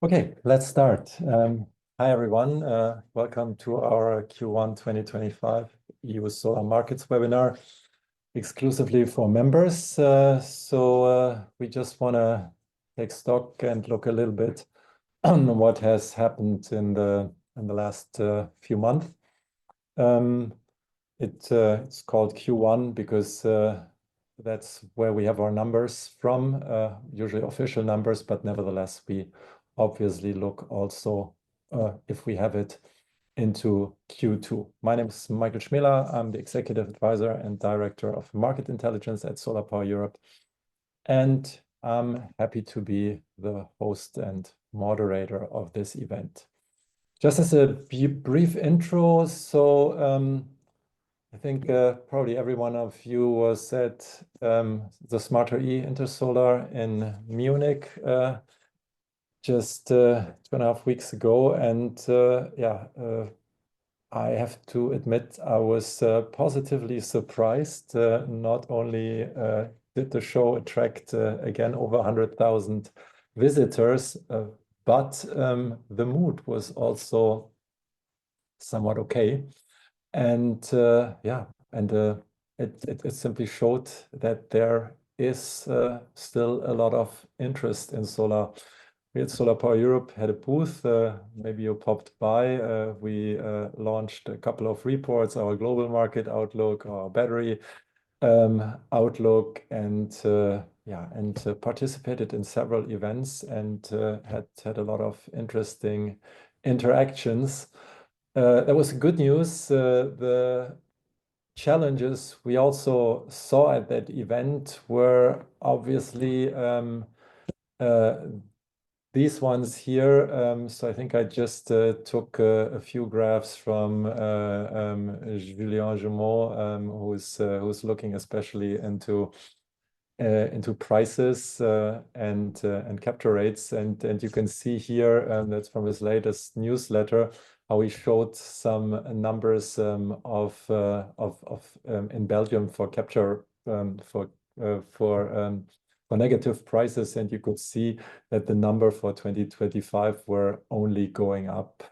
Okay, let's start. Hi, everyone. Welcome to our Q1 2025 EU Solar Markets webinar exclusively for members. We just want to take stock and look a little bit on what has happened in the last few months. It's called Q1 because that's where we have our numbers from, usually official numbers, but nevertheless, we obviously look also, if we have it, into Q2. My name is Michael Schmela. I'm the Executive Advisor and Director of Market Intelligence at Solar Power Europe. And I'm happy to be the host and moderator of this event. Just as a brief intro, I think probably every one of you was at the Smarter E Intersolar in Munich just 2.5 weeks ago. And I have to admit I was positively surprised. Not only did the show attract again over 100,000 visitors, but the mood was also somewhat okay. And it simply showed that there is still a lot of interest in solar. We at Solar Power Europe had a booth. Maybe you popped by. We launched a couple of reports, our global market outlook, our battery outlook, and participated in several events and had a lot of interesting interactions. That was good news. The challenges we also saw at that event were obviously these ones here. So I think I just took a few graphs from Julien Gemot, who's looking especially into prices and capture rates. And you can see here, that's from his latest newsletter, how he showed some numbers of in Belgium for capture for negative prices, and you could see that the number for 2025 were only going up.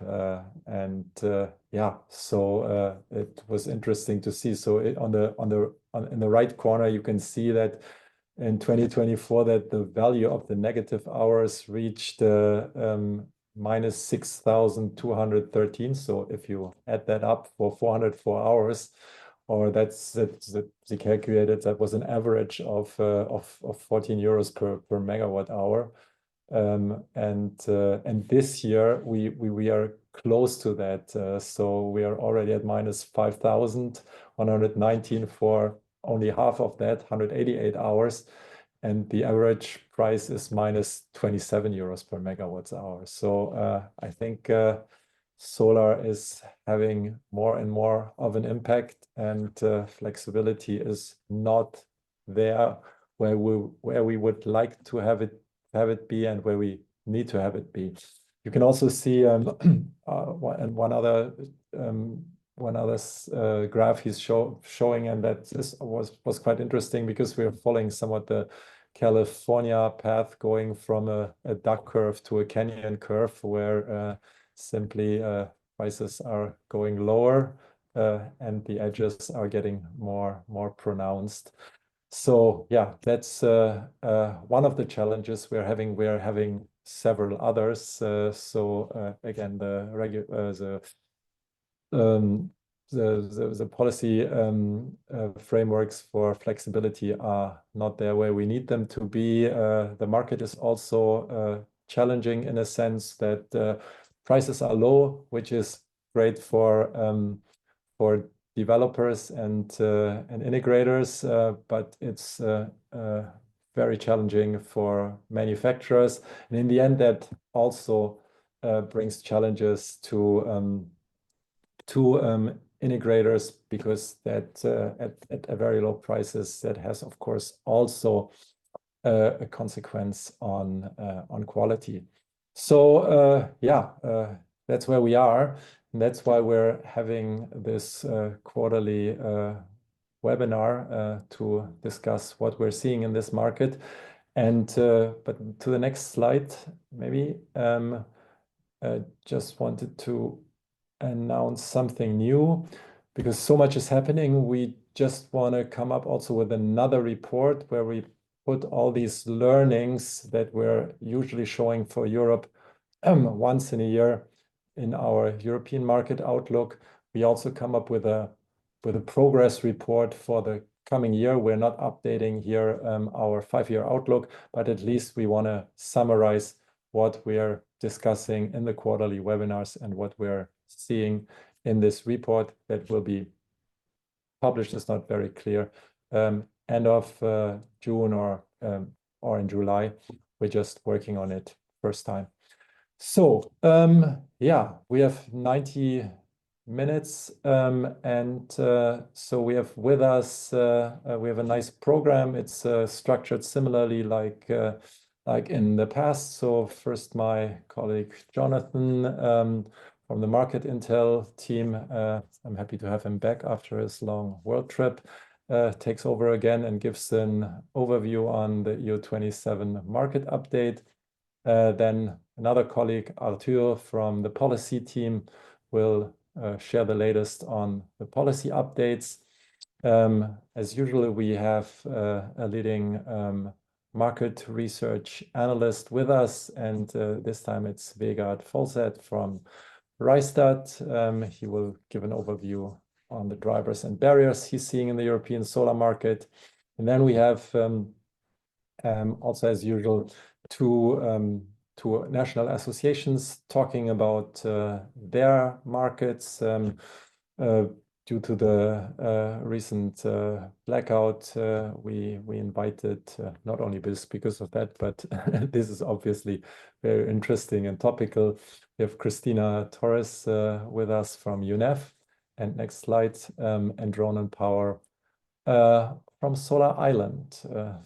It was interesting to see. So in the right corner, you can see that in 2024 that the value of the negative hours reached minus 6,213. So if you add that up for 404 hours, or that's he calculated that was an average of 14 euros per megawatt hour. And this year we are close to that. So we are already at minus 5,119 for only half of that, 188 hours. And the average price is minus 27 euros per megawatt hour. So I think solar is having more and more of an impact, and flexibility is not there where we would like to have it be and where we need to have it be. You can also see one other graph he's showing, and that was quite interesting because we're following somewhat the California path, going from a duck curve to a canyon curve, where simply prices are going lower and the edges are getting more pronounced. So yeah, that's one of the challenges we're having. We're having several others. Again, the policy frameworks for flexibility are not there where we need them to be. The market is also challenging in a sense that prices are low, which is great for developers and integrators, but it's very challenging for manufacturers. And in the end, that also brings challenges to integrators, because that at very low prices, that has of course also a consequence on quality. So that's where we are. And that's why we're having this quarterly webinar to discuss what we're seeing in this market. But to the next slide, maybe. Just wanted to announce something new because so much is happening. We just want to come up also with another report where we put all these learnings that we're usually showing for Europe once in a year in our European market outlook. We also come up with a progress report for the coming year. We're not updating here our 5-year outlook, but at least we want to summarize what we're discussing in the quarterly webinars and what we're seeing in this report that will be published. Is not very clear. End of June or in July. We're just working on it first time. So yeah, we have 90 minutes, and so we have with us we have a nice program. It's structured similarly like in the past. So first, my colleague Jonathan from the Market Intel team, I'm happy to have him back after his long world trip, takes over again and gives an overview on the EU27 market update. Then another colleague, Arthur, from the policy team will share the latest on the policy updates. As usual, we have a leading market research analyst with us, and this time it's Vegard Folset from Rystad. He will give an overview on the drivers and barriers he's seeing in the European solar market. And then we have also, as usual, two national associations talking about their markets. Due to the recent blackout, we invited not only this because of that, but this is obviously very interesting and topical. We have Cristina Torres with us from UNEF. And next slide, and Ronan Power from Solar Island.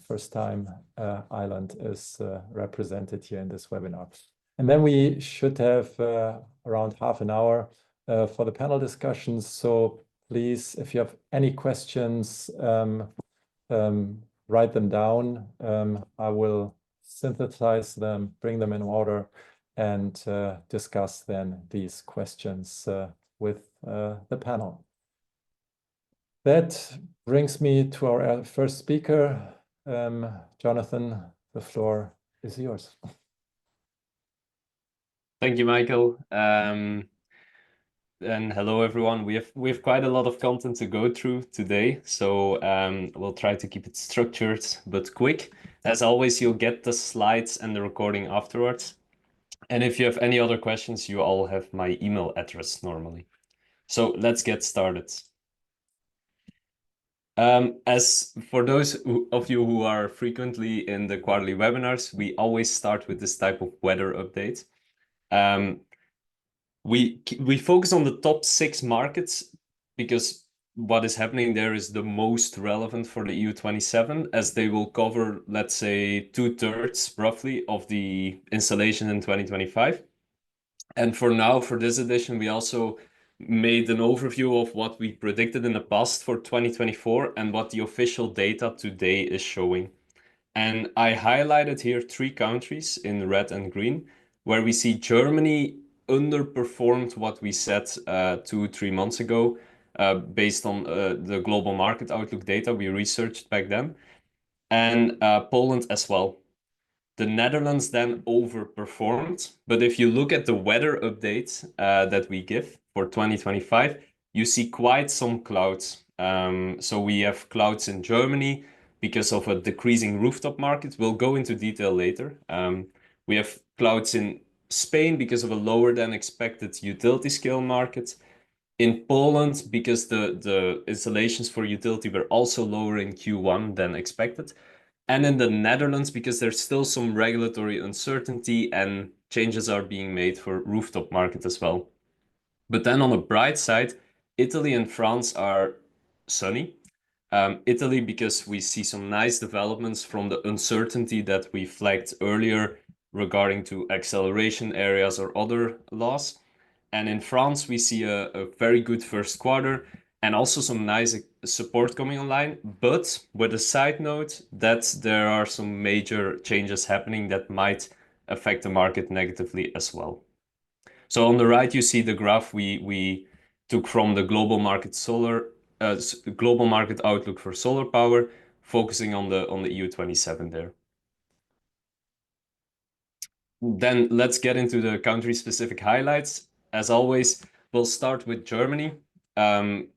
First time Island is represented here in this webinar. And then we should have around half an hour for the panel discussions. So please, if you have any questions, write them down. I will synthesize them, bring them in order, and discuss then these questions with the panel. That brings me to our first speaker. Jonathan, the floor is yours. Thank you, Michael. And hello, everyone. We have quite a lot of content to go through today, so we'll try to keep it structured but quick. As always, you'll get the slides and the recording afterwards. And if you have any other questions, you all have my email address normally. So let's get started. As for those of you who are frequently in the quarterly webinars, we always start with this type of weather update. We focus on the top 6 markets because what is happening there is the most relevant for the EU27, as they will cover, let's say, 2/3 roughly of the installation in 2025. And for now, for this edition, we also made an overview of what we predicted in the past for 2024 and what the official data today is showing. And I highlighted here 3 countries in red and green, where we see Germany underperformed what we said 2-3 months ago, based on the global market outlook data we researched back then, and Poland as well. The Netherlands then overperformed, but if you look at the weather updates that we give for 2025, you see quite some clouds. So we have clouds in Germany because of a decreasing rooftop market. We'll go into detail later. We have clouds in Spain because of a lower than expected utility scale market. In Poland, because the installations for utility were also lower in Q1 than expected. And in the Netherlands, because there's still some regulatory uncertainty and changes are being made for rooftop market as well. But then on the bright side, Italy and France are sunny. Italy, because we see some nice developments from the uncertainty that we flagged earlier regarding to acceleration areas or other laws. And in France, we see a very good first quarter and also some nice support coming online, but with a side note that there are some major changes happening that might affect the market negatively as well. So on the right, you see the graph we took from the global market global market outlook for solar power, focusing on the EU27 there. Then let's get into the country-specific highlights. As always, we'll start with Germany.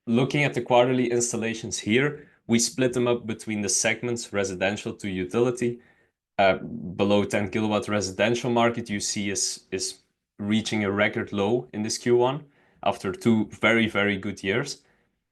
Looking at the quarterly installations here, we split them up between the segments residential to utility. Below 10 kilowatt residential market you see is reaching a record low in this Q1 after 2 very, very good years.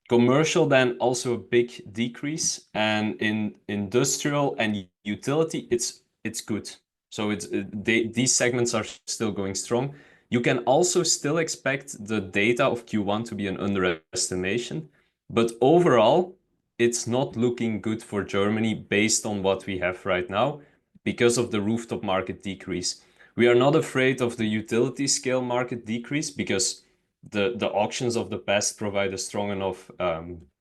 Commercial then also a big decrease, and in industrial and utility it's good. So these segments are still going strong. You can also still expect the data of Q1 to be an underestimation, but overall it's not looking good for Germany based on what we have right now because of the rooftop market decrease. We are not afraid of the utility scale market decrease because the auctions of the past provide a strong enough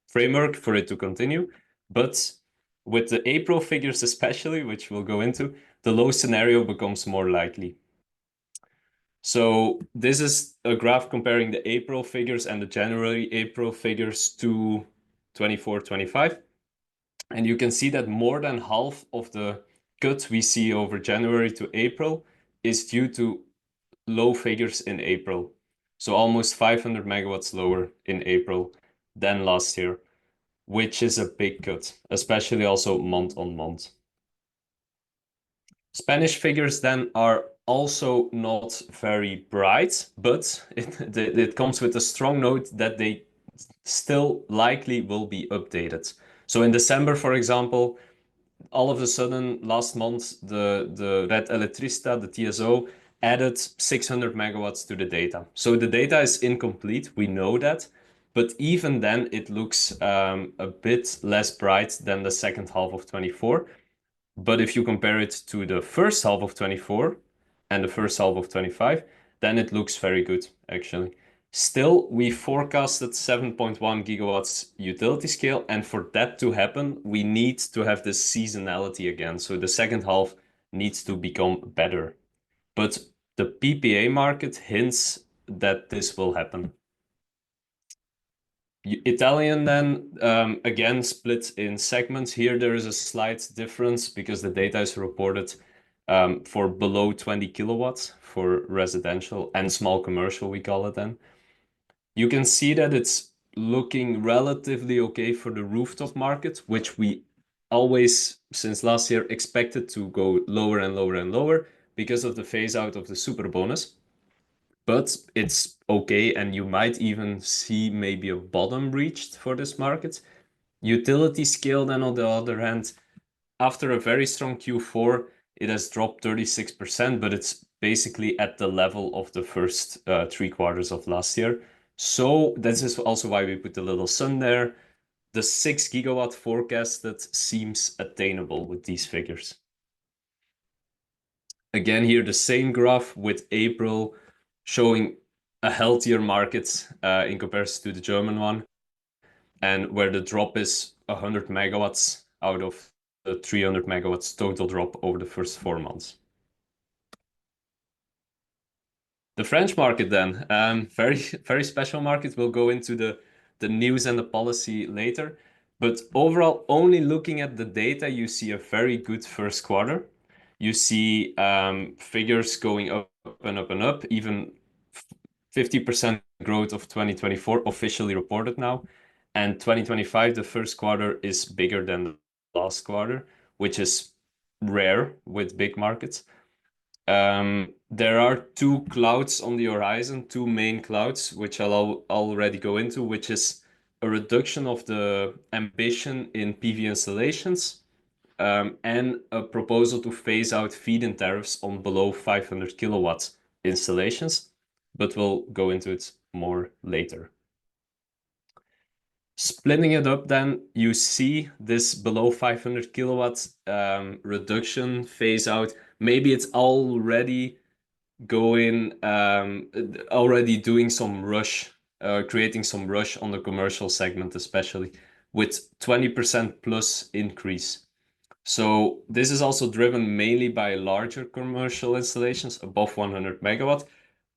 framework for it to continue. But with the April figures especially, which we'll go into, the low scenario becomes more likely. So this is a graph comparing the April figures and the January-April figures to 24-25. And you can see that more than half of the cut we see over January to April is due to low figures in April. So almost 500 megawatts lower in April than last year, which is a big cut, especially also month on month. Spanish figures then are also not very bright, but it comes with a strong note that they still likely will be updated. So in December, for example, all of a sudden last month, the Red Electricista, the TSO, added 600 megawatts to the data. So the data is incomplete, we know that, but even then it looks a bit less bright than the second half of 24. But if you compare it to the first half of 24 and the first half of 25, then it looks very good, actually. Still, we forecasted 7.1 gigawatts utility scale, and for that to happen, we need to have this seasonality again. So the second half needs to become better. But the PPA market hints that this will happen. Italian then, again, split in segments. Here there is a slight difference because the data is reported for below 20 kilowatts for residential and small commercial, we call it then. You can see that it's looking relatively okay for the rooftop market, which we always, since last year, expected to go lower and lower and lower because of the phase out of the super bonus. But it's okay, and you might even see maybe a bottom reached for this market. Utility scale then, on the other hand, after a very strong Q4, it has dropped 36%, but it's basically at the level of the first 3 quarters of last year. So this is also why we put the little sun there. The 6 gigawatt forecasted seems attainable with these figures. Again, here the same graph with April showing a healthier market in comparison to the German one, and where the drop is 100 megawatts out of the 300 megawatts total drop over the first 4 months. The French market then, very, very special market. We'll go into the news and the policy later. But overall, only looking at the data, you see a very good first quarter. You see figures going up and up and up, even 50% growth of 2024 officially reported now. And 2025, the first quarter is bigger than the last quarter, which is rare with big markets. There are 2 clouds on the horizon, 2 main clouds, which I'll already go into, which is a reduction of the ambition in PV installations, and a proposal to phase out feed-in tariffs on below 500 kilowatts installations, but we'll go into it more later. Splitting it up then, you see this below 500 kilowatts reduction phase out. Maybe it's already going, already doing some rush, creating some rush on the commercial segment especially, with 20% plus increase. So this is also driven mainly by larger commercial installations above 100 megawatt,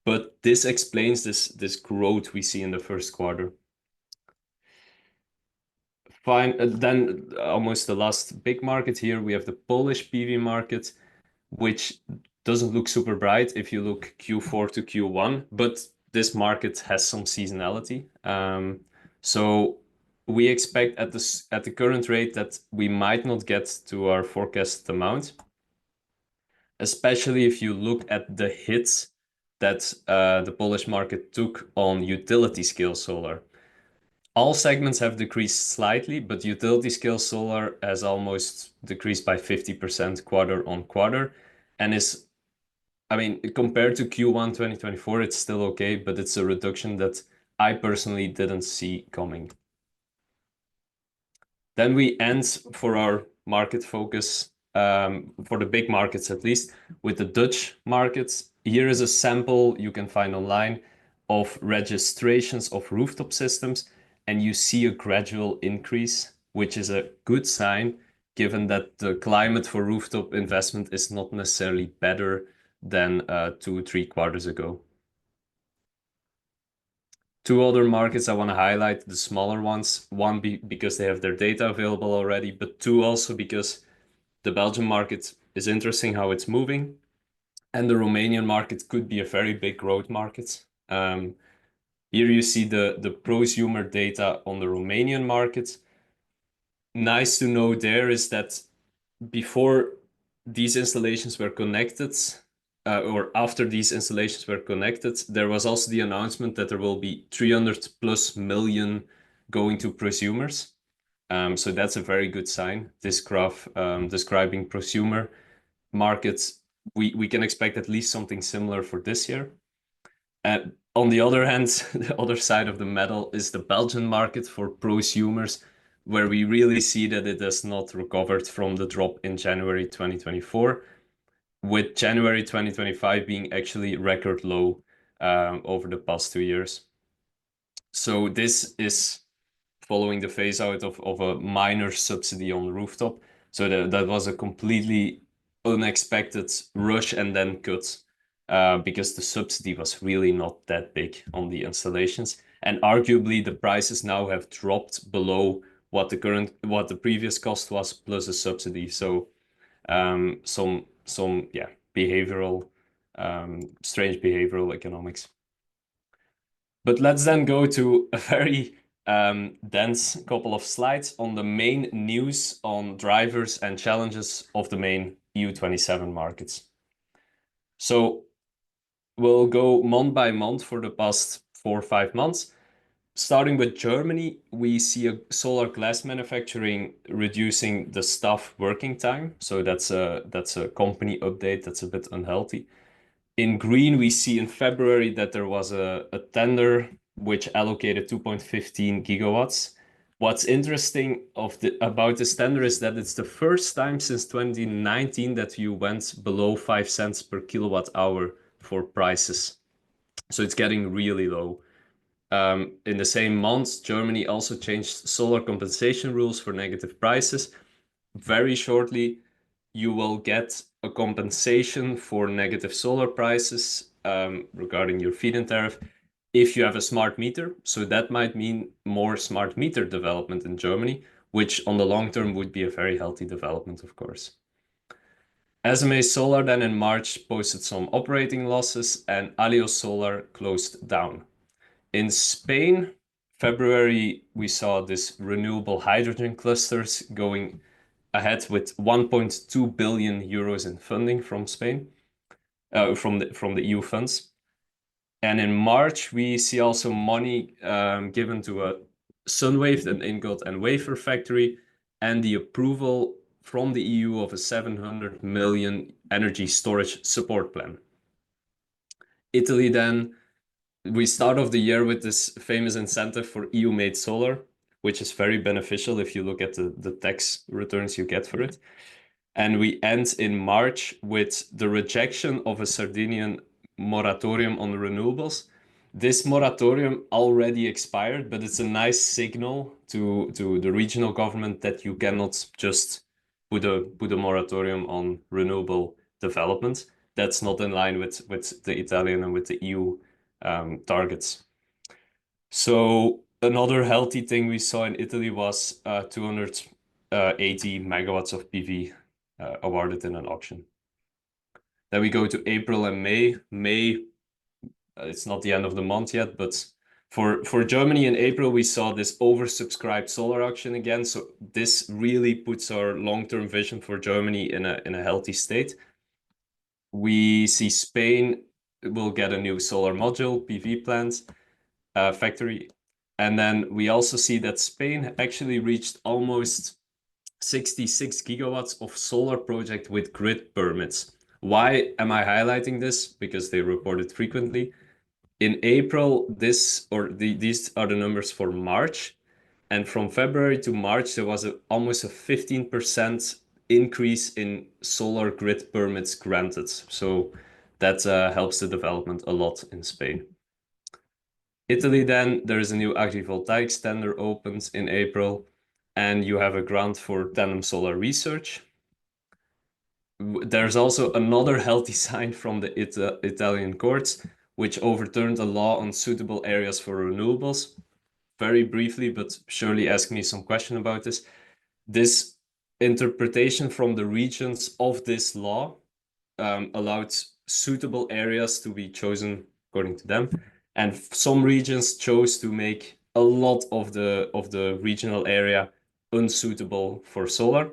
but this explains this growth we see in the first quarter. Fine, then almost the last big market here, we have the Polish PV market, which doesn't look super bright if you look Q4 to Q1, but this market has some seasonality. So we expect at the current rate that we might not get to our forecast amount, especially if you look at the hits that the Polish market took on utility scale solar. All segments have decreased slightly, but utility scale solar has almost decreased by 50% quarter on quarter, and is, I mean, compared to Q1 2024, it's still okay, but it's a reduction that I personally didn't see coming. Then we end for our market focus, for the big markets at least, with the Dutch markets. Here is a sample you can find online of registrations of rooftop systems, and you see a gradual increase, which is a good sign, given that the climate for rooftop investment is not necessarily better than 2-3 quarters ago. Two other markets I want to highlight, the smaller ones. One, because they have their data available already, but two, also because the Belgian market is interesting how it's moving, and the Romanian market could be a very big growth market. Here you see the prosumer data on the Romanian market. Nice to know there is that before these installations were connected, or after these installations were connected, there was also the announcement that there will be 300+ million going to prosumers. So that's a very good sign. This graph describing prosumer markets, we can expect at least something similar for this year. On the other hand, the other side of the medal is the Belgian market for prosumers, where we really see that it has not recovered from the drop in January 2024, with January 2025 being actually record low over the past 2 years. So this is following the phase out of a minor subsidy on the rooftop. So that was a completely unexpected rush and then cut, because the subsidy was really not that big on the installations. And arguably the prices now have dropped below what the previous cost was plus a subsidy. So some strange behavioral economics. But let's then go to a very dense couple of slides on the main news on drivers and challenges of the main EU27 markets. So we'll go month by month for the past 4 or 5 months. Starting with Germany, we see a solar glass manufacturing reducing the staff working time. So that's a company update that's a bit unhealthy. In green, we see in February that there was a tender which allocated 2.15 gigawatts. What's interesting about this tender is that it's the first time since 2019 that you went below 5 cents per kilowatt hour for prices. So it's getting really low. In the same month, Germany also changed solar compensation rules for negative prices. Very shortly, you will get a compensation for negative solar prices regarding your feed-in tariff if you have a smart meter. So that might mean more smart meter development in Germany, which on the long term would be a very healthy development, of course. SMA Solar then in March posted some operating losses, and Alios Solar closed down. In Spain, February, we saw this renewable hydrogen clusters going ahead with 1.2 billion euros in funding from Spain, from the EU funds. And in March, we see also money given to a Sunwave, an ingot and wafer factory, and the approval from the EU of a 700 million energy storage support plan. Italy then, we start off the year with this famous incentive for EU-made solar, which is very beneficial if you look at the tax returns you get for it. And we end in March with the rejection of a Sardinian moratorium on the renewables. This moratorium already expired, but it's a nice signal to the regional government that you cannot just put a moratorium on renewable development. That's not in line with the Italian and with the EU targets. So another healthy thing we saw in Italy was 280 megawatts of PV awarded in an auction. Then we go to April and May. May, it's not the end of the month yet, but for Germany in April, we saw this oversubscribed solar auction again. So this really puts our long-term vision for Germany in a healthy state. We see Spain will get a new solar module PV plant factory. And then we also see that Spain actually reached almost 66 gigawatts of solar project with grid permits. Why am I highlighting this? Because they report it frequently. In April, these are the numbers for March. And from February to March, there was almost a 15% increase in solar grid permits granted. So that helps the development a lot in Spain. Italy, then, there is a new agrivoltaics tender opens in April, and you have a grant for tandem solar research. There's also another healthy sign from the Italian courts, which overturned a law on suitable areas for renewables. Very briefly, but surely ask me some question about this. This interpretation from the regions of this law allowed suitable areas to be chosen according to them. And some regions chose to make a lot of the regional area unsuitable for solar,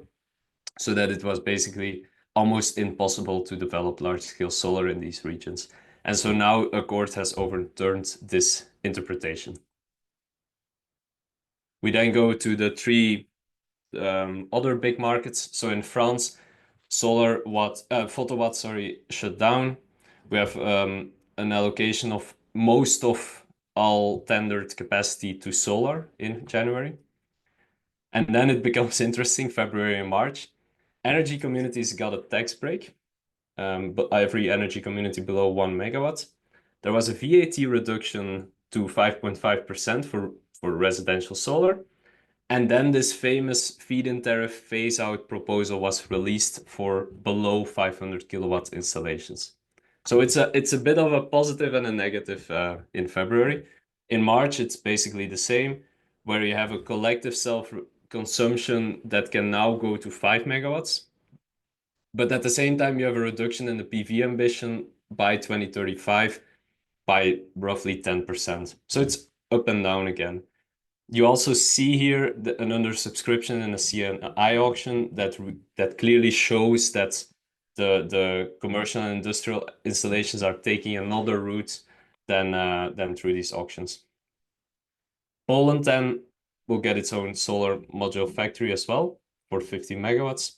so that it was basically almost impossible to develop large-scale solar in these regions. And so now a court has overturned this interpretation. We then go to the three other big markets. So in France, photowatt, shut down. We have an allocation of most of all tendered capacity to solar in January. And then it becomes interesting, February and March. Energy communities got a tax break, but every energy community below 1 megawatt. There was a VAT reduction to 5.5% for residential solar. And then this famous feed-in tariff phase-out proposal was released for below 500 kilowatt installations. So it's a bit of a positive and a negative in February. In March, it's basically the same, where you have a collective self-consumption that can now go to 5 megawatts. But at the same time, you have a reduction in the PV ambition by 2035 by roughly 10%. So it's up and down again. You also see here an undersubscription in a C&I auction that clearly shows that the commercial and industrial installations are taking another route than through these auctions. Poland then will get its own solar module factory as well for 50 megawatts.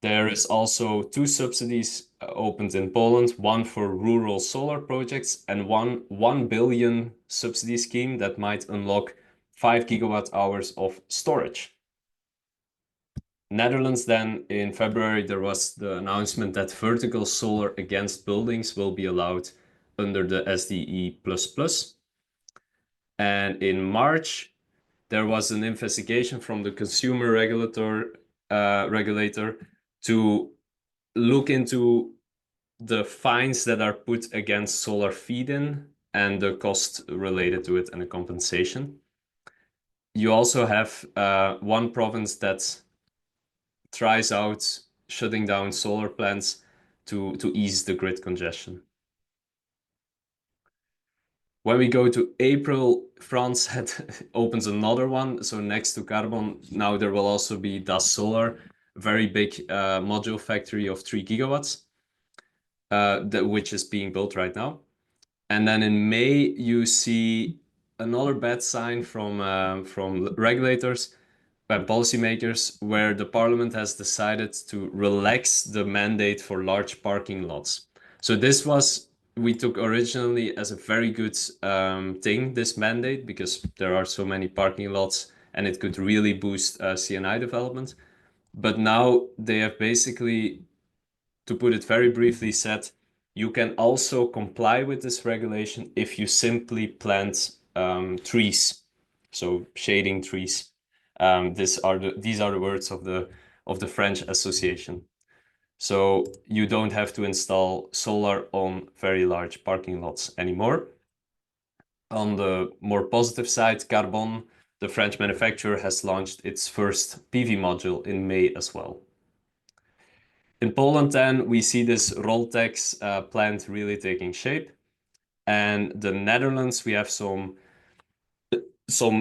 There is also 2 subsidies opened in Poland, one for rural solar projects and 1 billion subsidy scheme that might unlock 5 gigawatt hours of storage. Netherlands, then in February, there was the announcement that vertical solar against buildings will be allowed under the SDE++. And in March, there was an investigation from the consumer regulator to look into the fines that are put against solar feed-in and the cost related to it and the compensation. You also have one province that tries out shutting down solar plants to ease the grid congestion. When we go to April, France opens another one. So next to Carbon, now there will also be Das Solar, very big module factory of 3 gigawatts, which is being built right now. And then in May, you see another bad sign from regulators and policymakers, where the parliament has decided to relax the mandate for large parking lots. So this we took originally as a very good thing, this mandate, because there are so many parking lots and it could really boost C&I development. But now they have basically, to put it very briefly, said You can also comply with this regulation if you simply plant trees, so shading trees. These are the words of the French Association. So you don't have to install solar on very large parking lots anymore. On the more positive side, Carbon, the French manufacturer, has launched its first PV module in May as well. In Poland, then, we see this Roltex plant really taking shape. And the Netherlands, we have some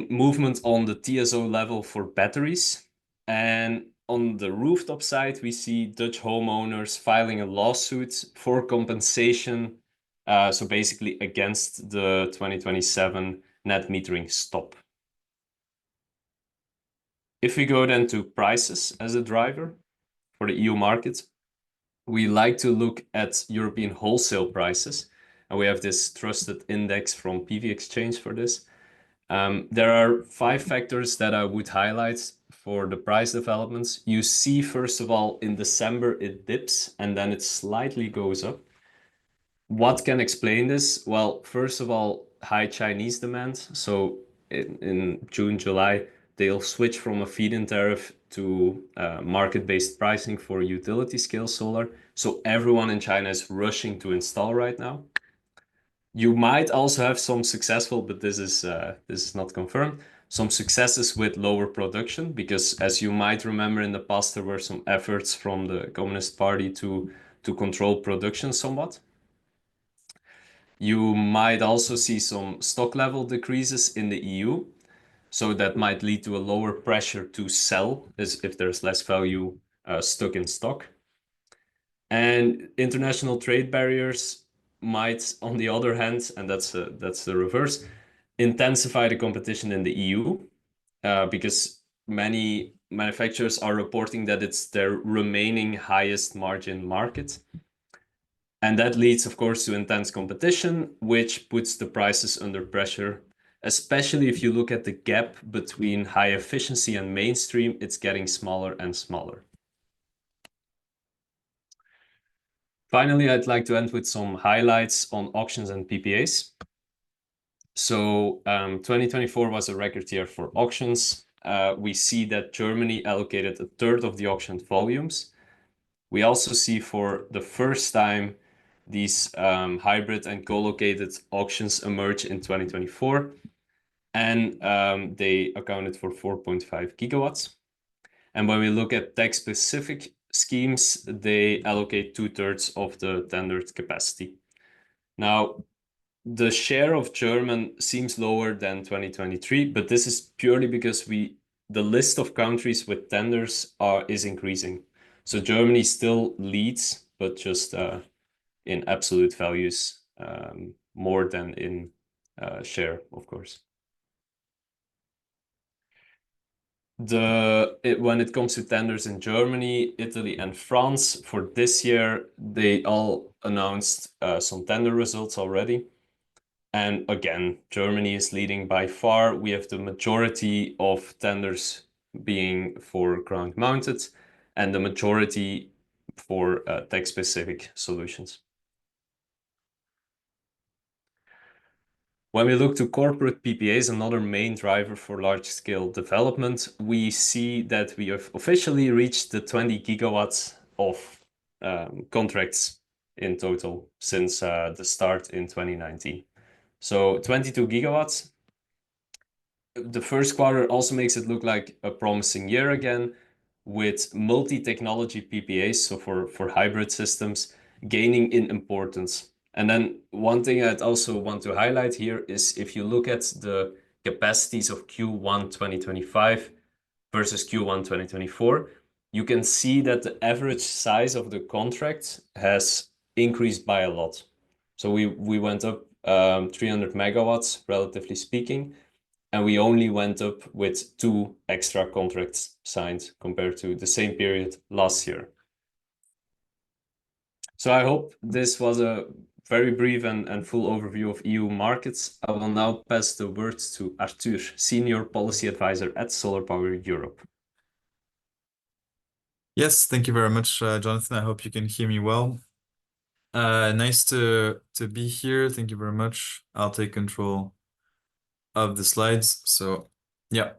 movement on the TSO level for batteries. And on the rooftop side, we see Dutch homeowners filing a lawsuit for compensation. So basically against the 2027 net metering stop. If we go then to prices as a driver for the EU market, we like to look at European wholesale prices. And we have this trusted index from PV Exchange for this. There are 5 factors that I would highlight for the price developments. You see, first of all, in December, it dips and then it slightly goes up. What can explain this? Well, first of all, high Chinese demand. So in June, July, they'll switch from a feed-in tariff to market-based pricing for utility scale solar. So everyone in China is rushing to install right now. You might also have some successful, but this is not confirmed, some successes with lower production, because as you might remember in the past, there were some efforts from the Communist Party to control production somewhat. You might also see some stock level decreases in the EU. So that might lead to a lower pressure to sell as if there's less value stuck in stock. And international trade barriers might, on the other hand, and that's the reverse, intensify the competition in the EU because many manufacturers are reporting that it's their remaining highest margin market. And that leads, of course, to intense competition, which puts the prices under pressure, especially if you look at the gap between high efficiency and mainstream, it's getting smaller and smaller. Finally, I'd like to end with some highlights on auctions and PPAs. So 2024 was a record year for auctions. We see that Germany allocated 1/3 of the auctioned volumes. We also see for the first time these hybrid and co-located auctions emerge in 2024, and they accounted for 4.5 gigawatts. And when we look at tech-specific schemes, they allocate 2/3 of the tendered capacity. Now, the share of German seems lower than 2023, but this is purely because the list of countries with tenders is increasing. So Germany still leads, but just in absolute values, more than in share, of course. When it comes to tenders in Germany, Italy, and France for this year, they all announced some tender results already. And again, Germany is leading by far. We have the majority of tenders being for ground mounted and the majority for tech-specific solutions. When we look to corporate PPAs, another main driver for large-scale development, we see that we have officially reached the 20 gigawatts of contracts in total since the start in 2019. So 22 gigawatts. The first quarter also makes it look like a promising year again, with multi-technology PPAs, so for hybrid systems, gaining in importance. And then one thing I'd also want to highlight here is if you look at the capacities of Q1 2025 versus Q1 2024, you can see that the average size of the contract has increased by a lot. So we went up 300 megawatts, relatively speaking, and we only went up with 2 extra contracts signed compared to the same period last year. So I hope this was a very brief and full overview of EU markets. I will now pass the words to Arthur, Senior Policy Advisor at Solar Power Europe. Yes, thank you very much, Jonathan. I hope you can hear me well. Nice to be here. Thank you very much. I'll take control of the slides. So, yeah.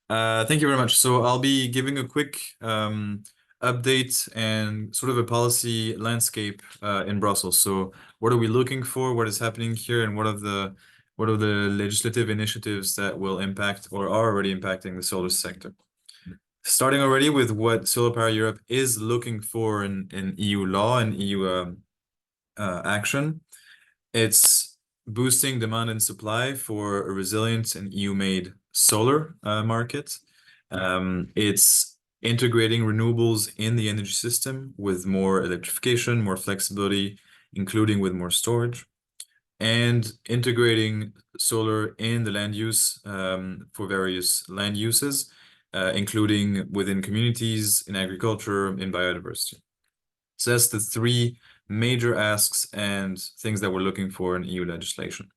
Thank you very much. So I'll be giving a quick update and sort of a policy landscape in Brussels. So what are we looking for? What is happening here? And what are the legislative initiatives that will impact or are already impacting the solar sector? Starting already with what Solar Power Europe is looking for in EU law and EU action. It's boosting demand and supply for a resilient and EU-made solar market. It's integrating renewables in the energy system with more electrification, more flexibility, including with more storage, and integrating solar in the land use for various land uses, including within communities, in agriculture, in biodiversity. So that's the three major asks and things that we're looking for in EU legislation.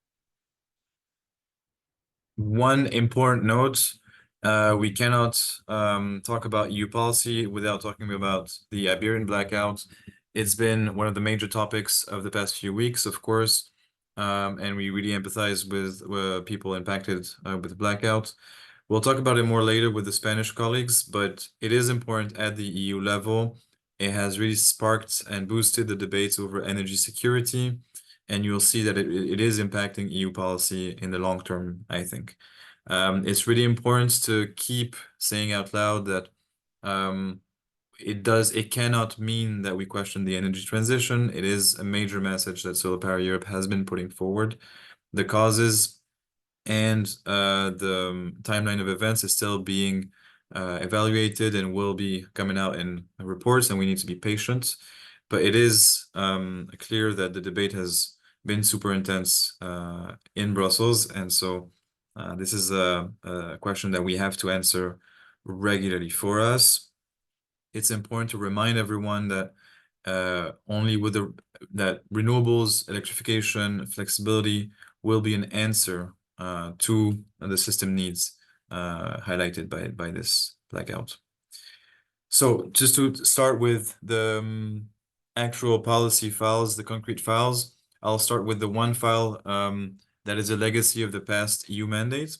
One important note, we cannot talk about EU policy without talking about the Iberian blackout. It's been one of the major topics of the past few weeks, of course, and we really empathize with people impacted with the blackout. We'll talk about it more later with the Spanish colleagues, but it is important at the EU level. It has really sparked and boosted the debates over energy security, and you'll see that it is impacting EU policy in the long term, I think. It's really important to keep saying out loud that it cannot mean that we question the energy transition. It is a major message that Solar Power Europe has been putting forward. The causes and the timeline of events is still being evaluated and will be coming out in reports, and we need to be patient. But it is clear that the debate has been super intense in Brussels, and so this is a question that we have to answer regularly. For us, it's important to remind everyone that only with that renewables, electrification, flexibility will be an answer to the system needs highlighted by this blackout. So just to start with the actual policy files, the concrete files, I'll start with the one file that is a legacy of the past EU mandate,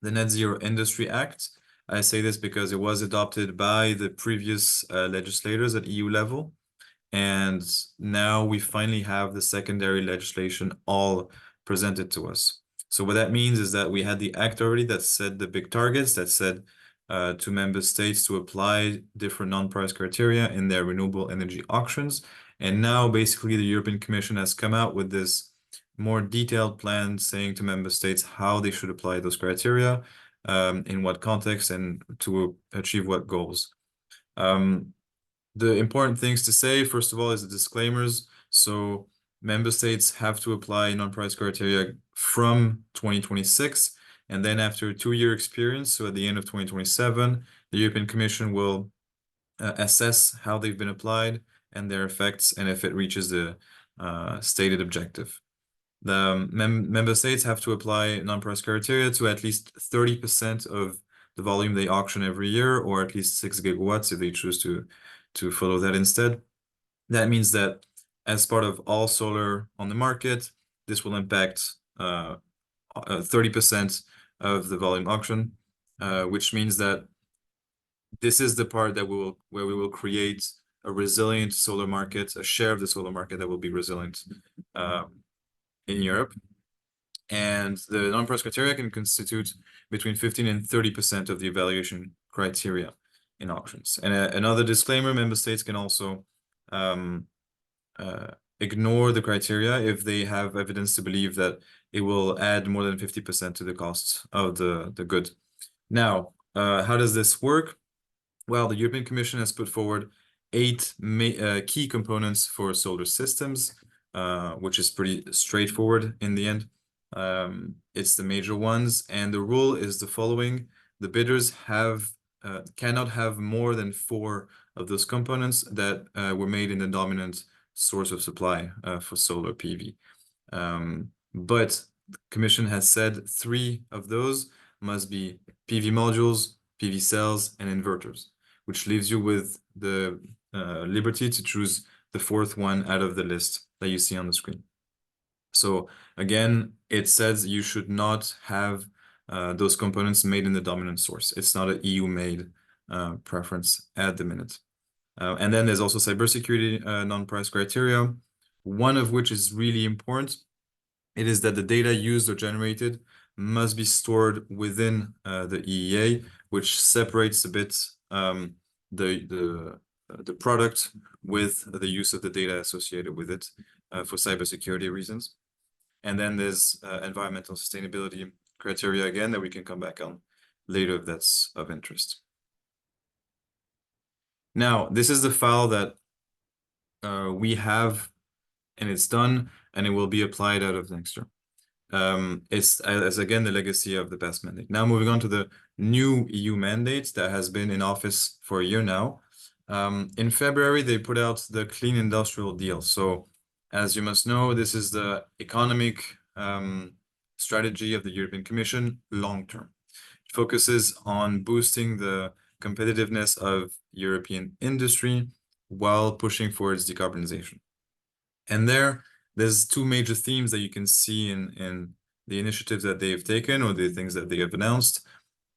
the Net Zero Industry Act. I say this because it was adopted by the previous legislators at EU level. And now we finally have the secondary legislation all presented to us. So what that means is that we had the act already that set the big targets, that said to member states to apply different non-price criteria in their renewable energy auctions. And now basically the European Commission has come out with this more detailed plan saying to member states how they should apply those criteria, in what context, and to achieve what goals. The important things to say, first of all, is the disclaimers. So member states have to apply non-price criteria from 2026. And then after a 2-year experience, so at the end of 2027, the European Commission will assess how they've been applied and their effects, and if it reaches the stated objective. The member states have to apply non-price criteria to at least 30% of the volume they auction every year, or at least 6 gigawatts if they choose to follow that instead. That means that as part of all solar on the market, this will impact 30% of the volume auction, which means that this is the part that where we will create a resilient solar market, a share of the solar market that will be resilient in Europe. And the non-price criteria can constitute between 15 and 30% of the evaluation criteria in auctions. And another disclaimer, member states can also ignore the criteria if they have evidence to believe that it will add more than 50% to the costs of the good. Now, how does this work? Well, the European Commission has put forward 8 key components for solar systems, which is pretty straightforward in the end. It's the major ones, and the rule is the following: the bidders cannot have more than 4 of those components that were made in the dominant source of supply for solar PV. But the Commission has said 3 of those must be PV modules, PV cells, and inverters, which leaves you with the liberty to choose the 4th one out of the list that you see on the screen. So again, it says you should not have those components made in the dominant source. It's not an EU-made preference at the minute. And then there's also cybersecurity non-price criteria, one of which is really important. It is that the data used or generated must be stored within the EEA, which separates a bit the product with the use of the data associated with it for cybersecurity reasons. And then there's environmental sustainability criteria again that we can come back on later if that's of interest. Now, this is the file that we have, and it's done, and it will be applied out of next year. It's as again the legacy of the past mandate. Now moving on to the new EU mandate that has been in office for a year now. In February, they put out the Clean Industrial Deal. So as you must know, this is the economic strategy of the European Commission long-term. It focuses on boosting the competitiveness of European industry while pushing for its decarbonization. And there's two major themes that you can see in the initiatives that they've taken or the things that they have announced.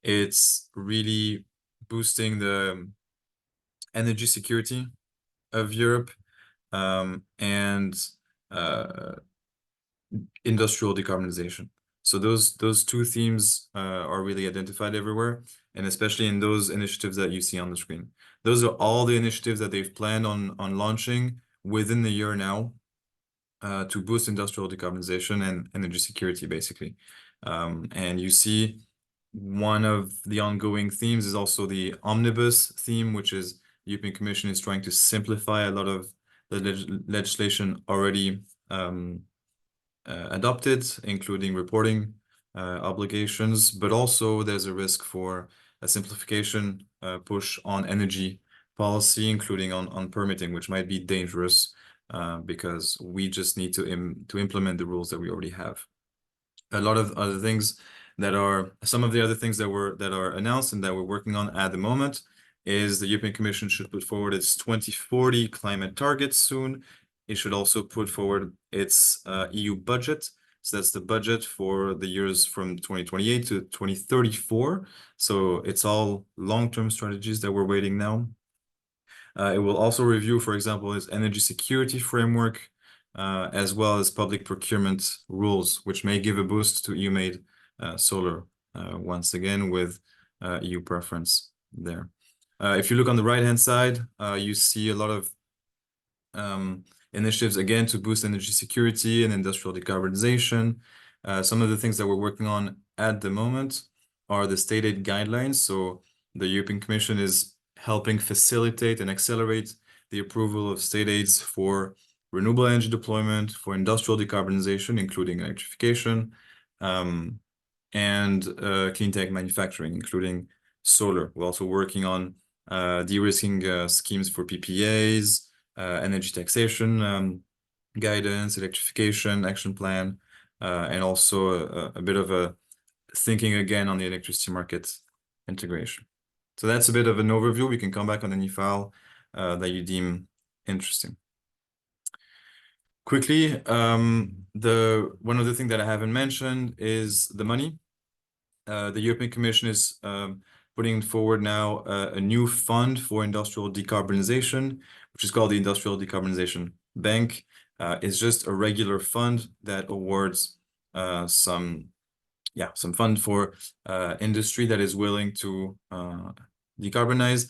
It's really boosting the energy security of Europe and industrial decarbonization. So those two themes are really identified everywhere, and especially in those initiatives that you see on the screen. Those are all the initiatives that they've planned on launching within the year now to boost industrial decarbonization and energy security, basically. And you see one of the ongoing themes is also the omnibus theme, which is the European Commission is trying to simplify a lot of the legislation already adopted, including reporting obligations, but also there's a risk for a simplification push on energy policy, including on permitting, which might be dangerous because we just need to implement the rules that we already have. A lot of other things that are, some of the other things that are announced and that we're working on at the moment is the European Commission should put forward its 2040 climate targets soon. It should also put forward its EU budget. So that's the budget for the years from 2028 to 2034. So it's all long-term strategies that we're waiting now. It will also review, for example, its energy security framework, as well as public procurement rules, which may give a boost to EU-made solar, once again, with EU preference there. If you look on the right-hand side, you see a lot of initiatives, again, to boost energy security and industrial decarbonization. Some of the things that we're working on at the moment are the state aid guidelines. So the European Commission is helping facilitate and accelerate the approval of state aids for renewable energy deployment, for industrial decarbonization, including electrification, and clean tech manufacturing, including solar. We're also working on de-risking schemes for PPAs, energy taxation guidance, electrification action plan, and also a bit of a thinking again on the electricity market integration. So that's a bit of an overview. We can come back on any file that you deem interesting. Quickly, one other thing that I haven't mentioned is the money. The European Commission is putting forward now a new fund for industrial decarbonization, which is called the Industrial Decarbonization Bank. It's just a regular fund that awards some fund for industry that is willing to decarbonize.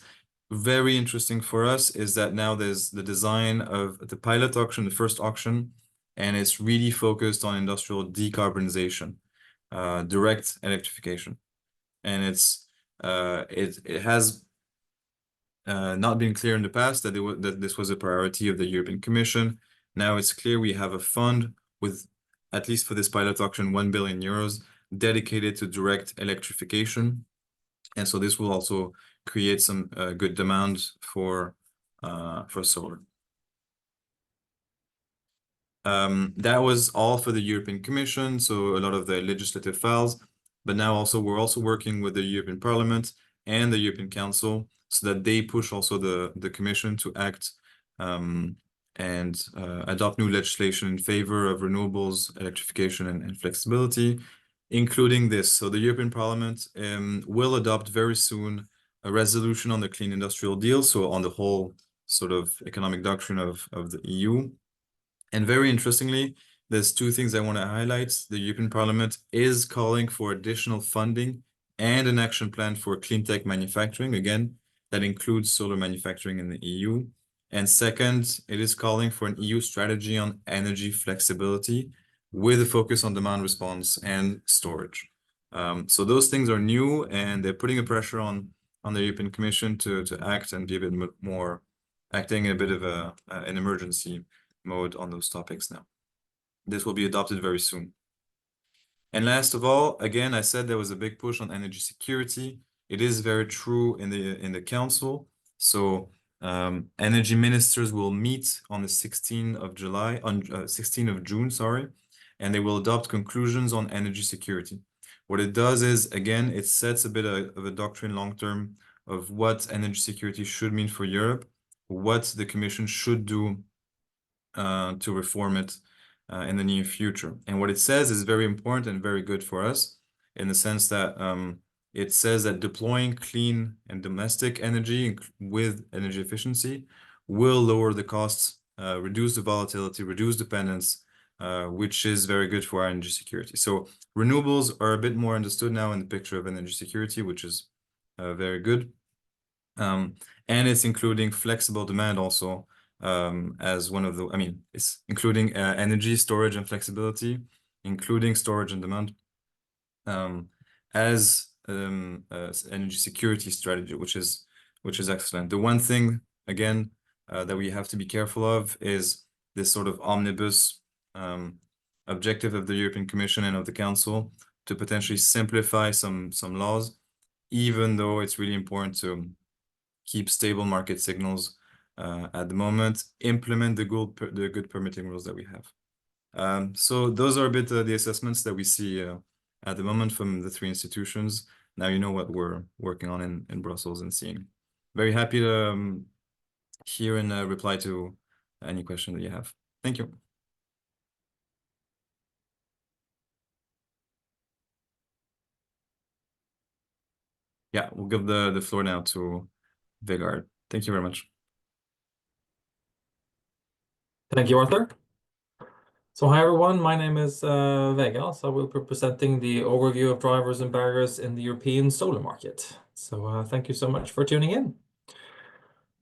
Very interesting for us is that now there's the design of the pilot auction, the first auction, and it's really focused on industrial decarbonization, direct electrification. And it has not been clear in the past that this was a priority of the European Commission. Now it's clear we have a fund with, at least for this pilot auction, 1 billion euros dedicated to direct electrification. And so this will also create some good demand for solar. That was all for the European Commission, so a lot of the legislative files. But now we're also working with the European Parliament and the European Council so that they push also the Commission to act and adopt new legislation in favor of renewables, electrification, and flexibility, including this. So the European Parliament will adopt very soon a resolution on the Clean Industrial Deal, so on the whole sort of economic doctrine of the EU. And very interestingly, there's two things I want to highlight. The European Parliament is calling for additional funding and an action plan for clean tech manufacturing. Again, that includes solar manufacturing in the EU. And second, it is calling for an EU strategy on energy flexibility with a focus on demand response and storage. So those things are new, and they're putting a pressure on the European Commission to act and be a bit more acting in a bit of an emergency mode on those topics now. This will be adopted very soon. And last of all, again, I said there was a big push on energy security. It is very true in the council. So energy ministers will meet on the 16th of July, on 16th of June, sorry, and they will adopt conclusions on energy security. What it does is, again, it sets a bit of a doctrine long-term of what energy security should mean for Europe, what the Commission should do to reform it in the near future. And what it says is very important and very good for us, in the sense that it says that deploying clean and domestic energy with energy efficiency will lower the costs, reduce the volatility, reduce dependence, which is very good for our energy security. So renewables are a bit more understood now in the picture of energy security, which is very good. And it's including flexible demand also, as one of the, I mean, it's including energy storage and flexibility, including storage and demand, as energy security strategy, which is excellent. The one thing, again, that we have to be careful of is this sort of omnibus objective of the European Commission and of the Council to potentially simplify some laws, even though it's really important to keep stable market signals at the moment, implement the good permitting rules that we have. So those are a bit the assessments that we see at the moment from the three institutions. Now you know what we're working on in Brussels and seeing. Very happy to hear and reply to any question that you have. Thank you. Yeah, we'll give the floor now to Vegard. Thank you very much. Thank you, Arthur. So hi everyone, my name is Vegard. So I will be presenting the overview of drivers and barriers in the European solar market. So thank you so much for tuning in.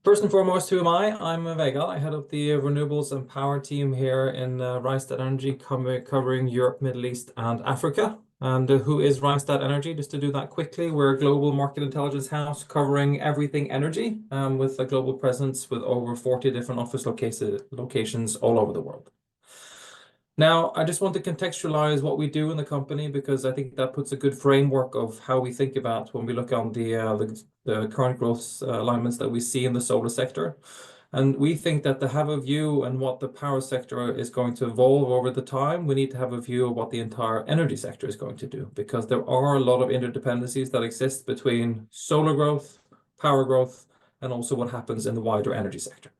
First and foremost, who am I? I'm Vegard. I head up the renewables and power team here in Rystad Energy, covering Europe, Middle East, and Africa. And who is Rystad Energy? Just to do that quickly, we're a global market intelligence house covering everything energy, with a global presence with over 40 different office locations all over the world. Now, I just want to contextualize what we do in the company, because I think that puts a good framework of how we think about when we look on the current growth alignments that we see in the solar sector. And we think that to have a view on what the power sector is going to evolve over the time, we need to have a view of what the entire energy sector is going to do, because there are a lot of interdependencies that exist between solar growth, power growth, and also what happens in the wider energy sector.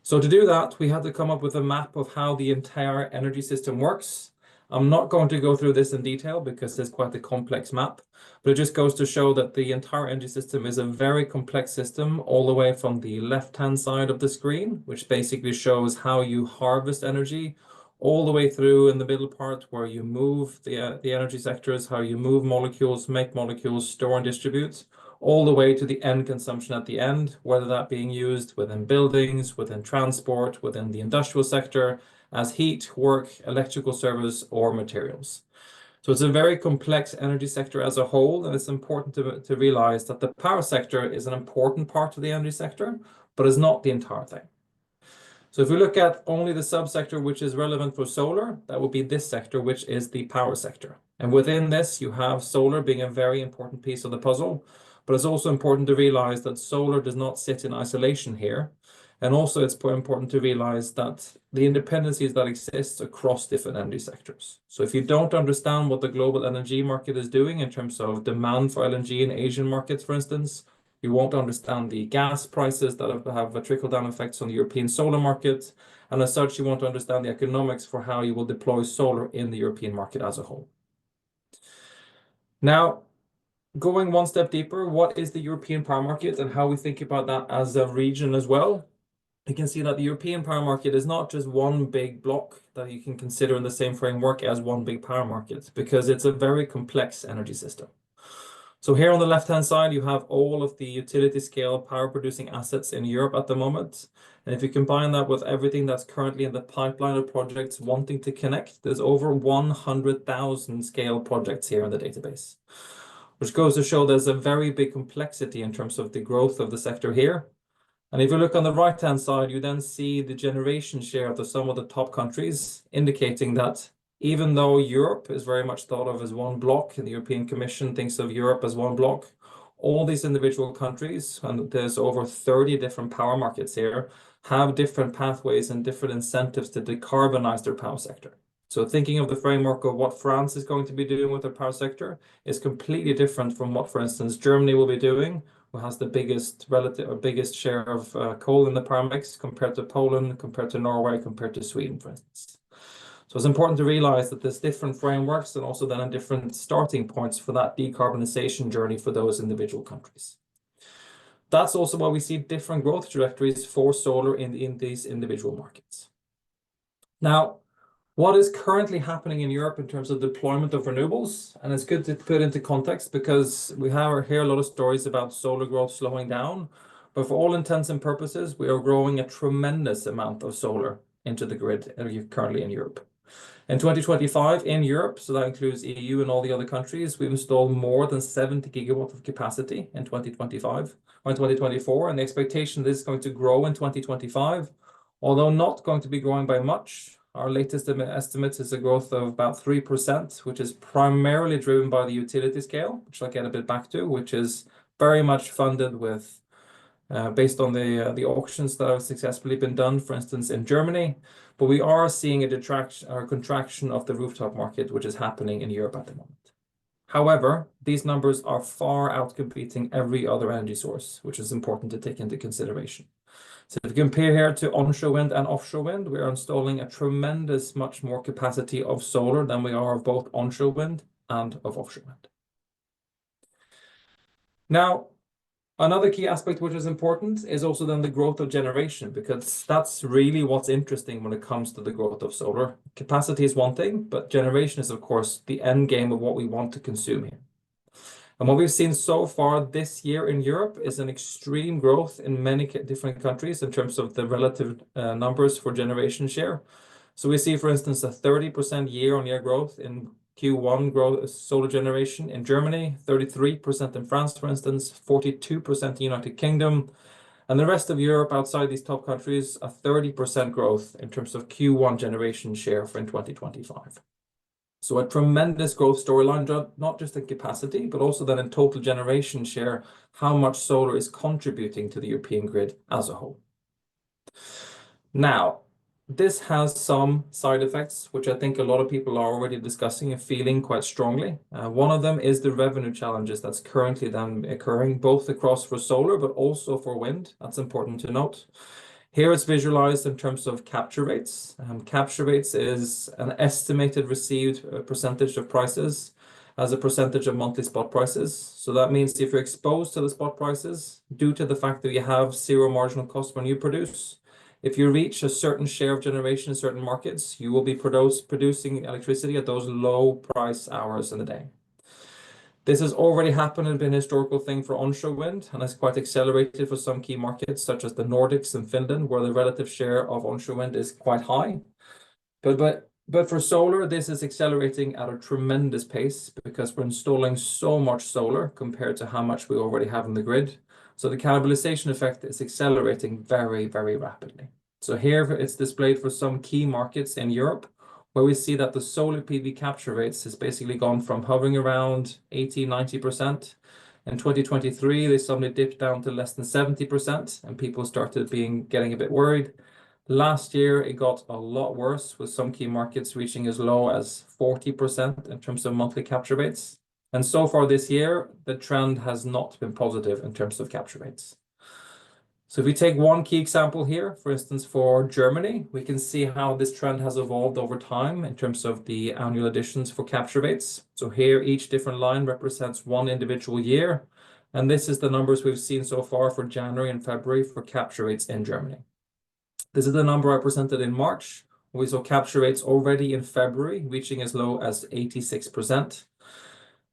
So to do that, we had to come up with a map of how the entire energy system works. I'm not going to go through this in detail because it's quite a complex map, but it just goes to show that the entire energy system is a very complex system, all the way from the left-hand side of the screen, which basically shows how you harvest energy, all the way through in the middle part where you move the energy sectors, how you move molecules, make molecules, store and distribute, all the way to the end consumption at the end, whether that being used within buildings, within transport, within the industrial sector, as heat, work, electrical service, or materials. So it's a very complex energy sector as a whole, and it's important to realize that the power sector is an important part of the energy sector, but is not the entire thing. So if we look at only the subsector which is relevant for solar, that would be this sector, which is the power sector. And within this, you have solar being a very important piece of the puzzle, but it's also important to realize that solar does not sit in isolation here. And also it's important to realize that the interdependencies that exist across different energy sectors. So if you don't understand what the global LNG market is doing in terms of demand for LNG in Asian markets, for instance, You won't understand the gas prices that have trickle-down effects on the European solar market. And as such, you want to understand the economics for how you will deploy solar in the European market as a whole. Now, going one step deeper, what is the European power market and how we think about that as a region as well? You can see that the European power market is not just one big block that you can consider in the same framework as one big power market, because it's a very complex energy system. So here on the left-hand side, you have all of the utility scale power producing assets in Europe at the moment. And if you combine that with everything that's currently in the pipeline of projects wanting to connect, there's over 100,000 scale projects here in the database, which goes to show there's a very big complexity in terms of the growth of the sector here. And if you look on the right-hand side, you then see the generation share of some of the top countries, indicating that even though Europe is very much thought of as one block, and the European Commission thinks of Europe as one block, all these individual countries, and there's over 30 different power markets here, have different pathways and different incentives to decarbonize their power sector. So thinking of the framework of what France is going to be doing with their power sector is completely different from what, for instance, Germany will be doing, who has the biggest share of coal in the power mix compared to Poland, compared to Norway, compared to Sweden, for instance. So it's important to realize that there's different frameworks and also then different starting points for that decarbonization journey for those individual countries. That's also why we see different growth trajectories for solar in these individual markets. Now, what is currently happening in Europe in terms of deployment of renewables? And it's good to put into context because we hear a lot of stories about solar growth slowing down, but for all intents and purposes, we are growing a tremendous amount of solar into the grid currently in Europe. In 2025 in Europe, so that includes EU and all the other countries, we've installed more than 70 gigawatts of capacity in 2025 or in 2024, and the expectation this is going to grow in 2025, although not going to be growing by much. Our latest estimate is a growth of about 3%, which is primarily driven by the utility scale, which I'll get a bit back to, which is very much funded with based on the auctions that have successfully been done, for instance, in Germany. But we are seeing a contraction of the rooftop market, which is happening in Europe at the moment. However, these numbers are far outcompeting every other energy source, which is important to take into consideration. So if you compare here to onshore wind and offshore wind, we are installing a tremendous much more capacity of solar than we are of both onshore wind and of offshore wind. Now, another key aspect which is important is also then the growth of generation, because that's really what's interesting when it comes to the growth of solar. Capacity is one thing, but generation is, of course, the end game of what we want to consume here. And what we've seen so far this year in Europe is an extreme growth in many different countries in terms of the relative numbers for generation share. So we see, for instance, a 30% year-on-year growth in Q1 growth solar generation in Germany, 33% in France, for instance, 42% in the United Kingdom, and the rest of Europe outside these top countries, a 30% growth in terms of Q1 generation share for in 2025. So a tremendous growth storyline, not just in capacity, but also then in total generation share, how much solar is contributing to the European grid as a whole. Now, this has some side effects, which I think a lot of people are already discussing and feeling quite strongly. One of them is the revenue challenges that's currently then occurring, both across for solar, but also for wind. That's important to note. Here it's visualized in terms of capture rates. Capture rates is an estimated received percentage of prices as a percentage of monthly spot prices. So that means if you're exposed to the spot prices, due to the fact that you have zero marginal cost when you produce, if you reach a certain share of generation in certain markets, you will be producing electricity at those low price hours in the day. This has already happened and been a historical thing for onshore wind, and has quite accelerated for some key markets, such as the Nordics and Finland, where the relative share of onshore wind is quite high. But for solar, this is accelerating at a tremendous pace because we're installing so much solar compared to how much we already have in the grid. So the cannibalization effect is accelerating very, very rapidly. So here it's displayed for some key markets in Europe, where we see that the solar PV capture rates has basically gone from hovering around 80–90%. In 2023, they suddenly dipped down to less than 70%, and people started getting a bit worried. Last year, it got a lot worse, with some key markets reaching as low as 40% in terms of monthly capture rates. And so far this year, the trend has not been positive in terms of capture rates. So if we take one key example here, for instance, for Germany, we can see how this trend has evolved over time in terms of the annual additions for capture rates. So here, each different line represents one individual year. And this is the numbers we've seen so far for January and February for capture rates in Germany. This is the number I presented in March. We saw capture rates already in February, reaching as low as 86%.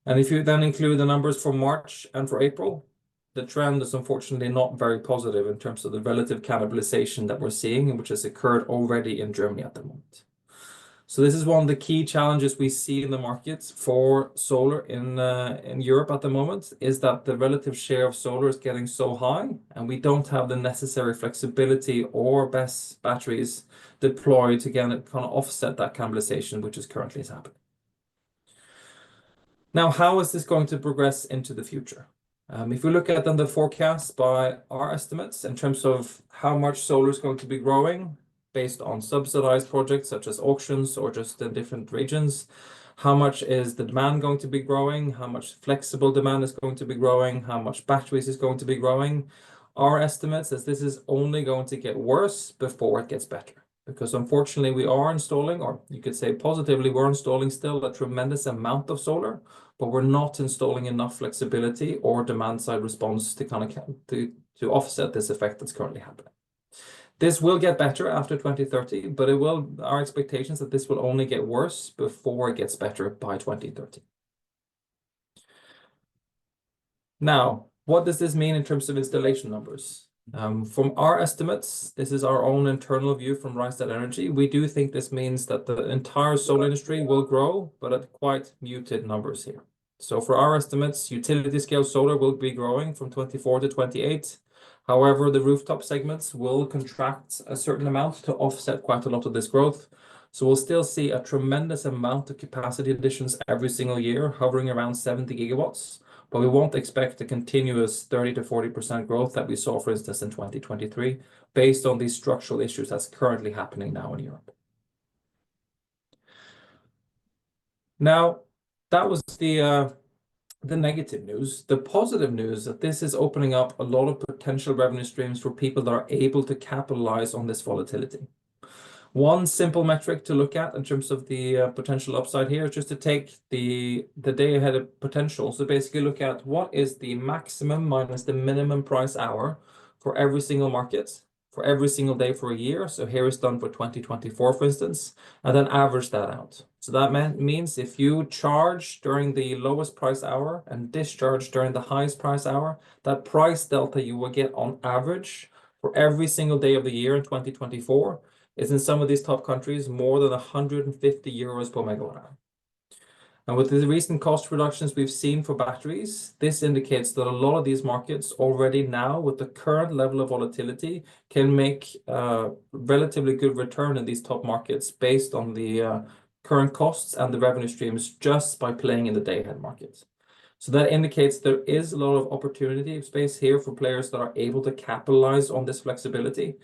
And if you then include the numbers for March and for April, the trend is unfortunately not very positive in terms of the relative cannibalization that we're seeing, which has occurred already in Germany at the moment. So this is one of the key challenges we see in the markets for solar in Europe at the moment, is that the relative share of solar is getting so high, and we don't have the necessary flexibility or best batteries deployed to kind of offset that cannibalization, which is currently happening. Now, how is this going to progress into the future? If we look at then the forecast by our estimates in terms of how much solar is going to be growing based on subsidized projects such as auctions or just in different regions, how much is the demand going to be growing, how much flexible demand is going to be growing, how much batteries is going to be growing, our estimates is this is only going to get worse before it gets better. Because unfortunately we are installing, or you could say positively, we're installing still a tremendous amount of solar, but we're not installing enough flexibility or demand side response to kind of to offset this effect that's currently happening. This will get better after 2030, but our expectation is that this will only get worse before it gets better by 2030. Now, what does this mean in terms of installation numbers? From our estimates, this is our own internal view from Rystad Energy. We do think this means that the entire solar industry will grow, but at quite muted numbers here. So for our estimates, utility scale solar will be growing from 24 to 28. However, the rooftop segments will contract a certain amount to offset quite a lot of this growth. So we'll still see a tremendous amount of capacity additions every single year, hovering around 70 gigawatts. But we won't expect a continuous 30 to 40% growth that we saw, for instance, in 2023, based on these structural issues that's currently happening now in Europe. Now, that was the negative news. The positive news is that this is opening up a lot of potential revenue streams for people that are able to capitalize on this volatility. One simple metric to look at in terms of the potential upside here is just to take the day ahead potential. So basically look at what is the maximum minus the minimum price hour for every single market, for every single day for a year. So here is done for 2024, for instance, and then average that out. So that means if you charge during the lowest price hour and discharge during the highest price hour, that price delta you will get on average for every single day of the year in 2024 is in some of these top countries more than 150 euros per megawatt hour. And with the recent cost reductions we've seen for batteries, this indicates that a lot of these markets already now, with the current level of volatility, can make a relatively good return in these top markets based on the current costs and the revenue streams just by playing in the day-ahead markets. So that indicates there is a lot of opportunity space here for players that are able to capitalize on this flexibility,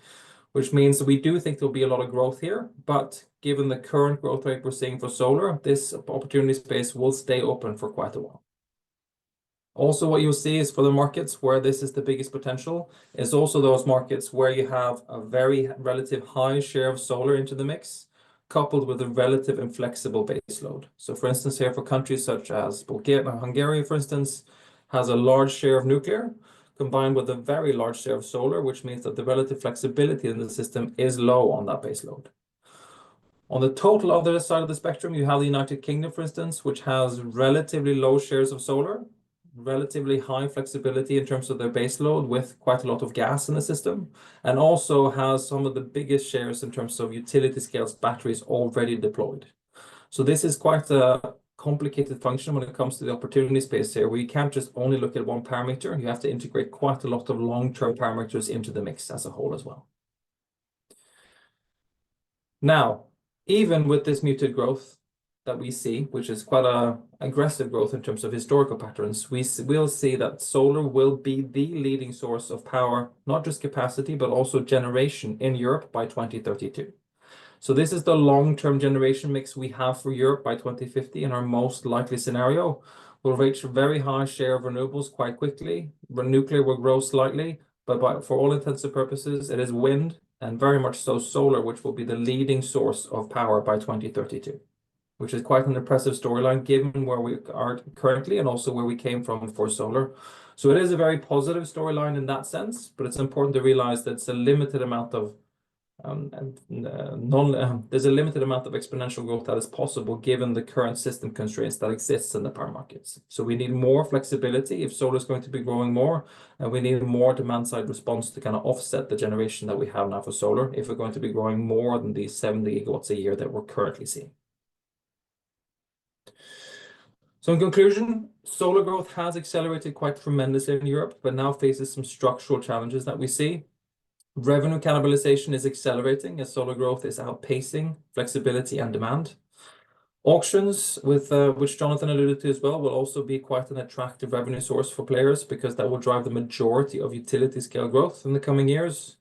which means we do think there'll be a lot of growth here, but given the current growth rate we're seeing for solar, this opportunity space will stay open for quite a while. Also, what you'll see is for the markets where this is the biggest potential is also those markets where you have a very relative high share of solar into the mix, coupled with a relative inflexible base load. So for instance, here for countries such as Bulgaria, Hungary, for instance, has a large share of nuclear, combined with a very large share of solar, which means that the relative flexibility in the system is low on that base load. On the total other side of the spectrum, you have the United Kingdom, for instance, which has relatively low shares of solar, relatively high flexibility in terms of their base load with quite a lot of gas in the system, and also has some of the biggest shares in terms of utility scales batteries already deployed. So this is quite a complicated function when it comes to the opportunity space here, where you can't just only look at one parameter. You have to integrate quite a lot of long-term parameters into the mix as a whole as well. Now, even with this muted growth that we see, which is quite a aggressive growth in terms of historical patterns, we will see that solar will be the leading source of power, not just capacity, but also generation in Europe by 2032. So this is the long-term generation mix we have for Europe by 2050 in our most likely scenario, will reach a very high share of renewables quite quickly. Nuclear will grow slightly, but for all intents and purposes, it is wind and very much so solar, which will be the leading source of power by 2032, which is quite an impressive storyline given where we are currently and also where we came from for solar. So it is a very positive storyline in that sense, but it's important to realize that it's a limited amount of there's a limited amount of exponential growth that is possible given the current system constraints that exists in the power markets. So we need more flexibility if solar is going to be growing more, and we need more demand side response to kind of offset the generation that we have now for solar if we're going to be growing more than these 70 gigawatts a year that we're currently seeing. So in conclusion, solar growth has accelerated quite tremendously in Europe, but now faces some structural challenges that we see. Revenue cannibalization is accelerating as solar growth is outpacing flexibility and demand. Auctions, which Jonathan alluded to as well, will also be quite an attractive revenue source for players because that will drive the majority of utility scale growth in the coming years.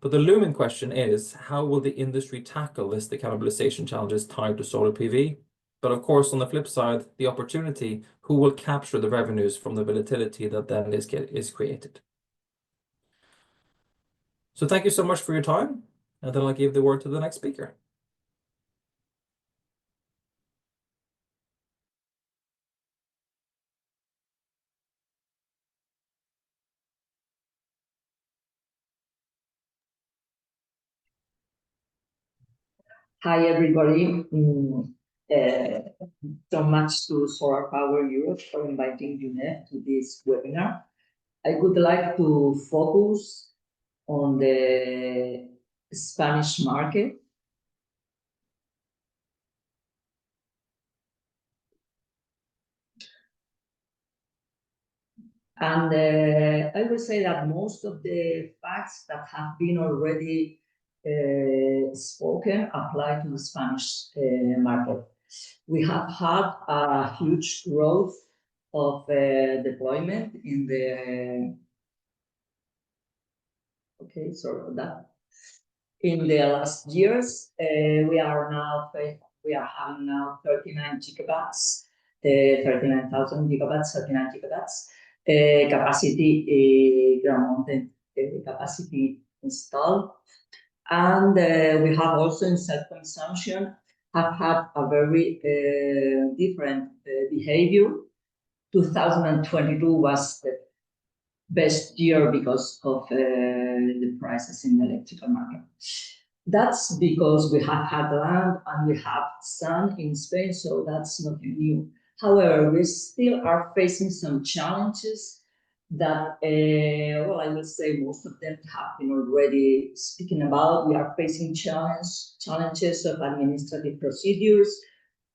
But the looming question is, how will the industry tackle this cannibalization challenges tied to solar PV? But of course, on the flip side, the opportunity, who will capture the revenues from the volatility that then is created? So thank you so much for your time, and then I'll give the word to the next speaker. Hi, everybody. So much to Solar Power Europe for inviting you to this webinar. I would like to focus on the Spanish market. And I will say that most of the facts that have been already spoken apply to the Spanish market. We have had a huge growth of deployment in the in the last years. We are having now 39 gigawatts, 39,000 gigawatts, 39 gigawatts capacity, ground-mounted capacity installed. And we have also in self-consumption have had a very different behavior. 2022 was the best year because of the prices in the electrical market. That's because we have had land and we have sun in Spain, so that's nothing new. However, we still are facing some challenges that, well, I will say most of them have been already speaking about. We are facing challenges of administrative procedures.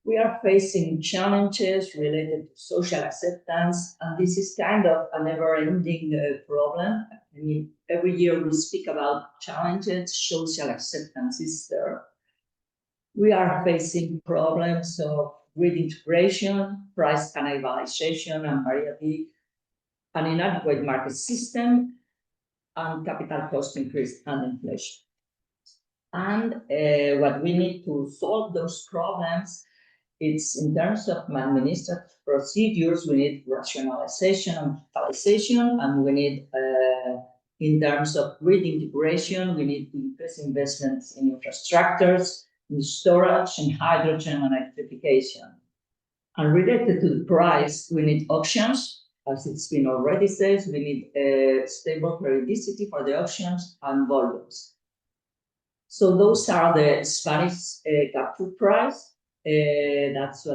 We are facing challenges related to social acceptance, and this is kind of a never-ending problem. I mean, every year we speak about challenges, social acceptance is there. We are facing problems of grid integration, price cannibalization, and variety, an inadequate market system, and capital cost increase and inflation. And what we need to solve those problems, it's in terms of administrative procedures, we need rationalization and digitalization, and we need, in terms of grid integration, we need to increase investments in infrastructures, in storage, in hydrogen, and electrification. And related to the price, we need auctions, as it's been already said, we need stable periodicity for the auctions and volumes. So those are the Spanish capture price. That's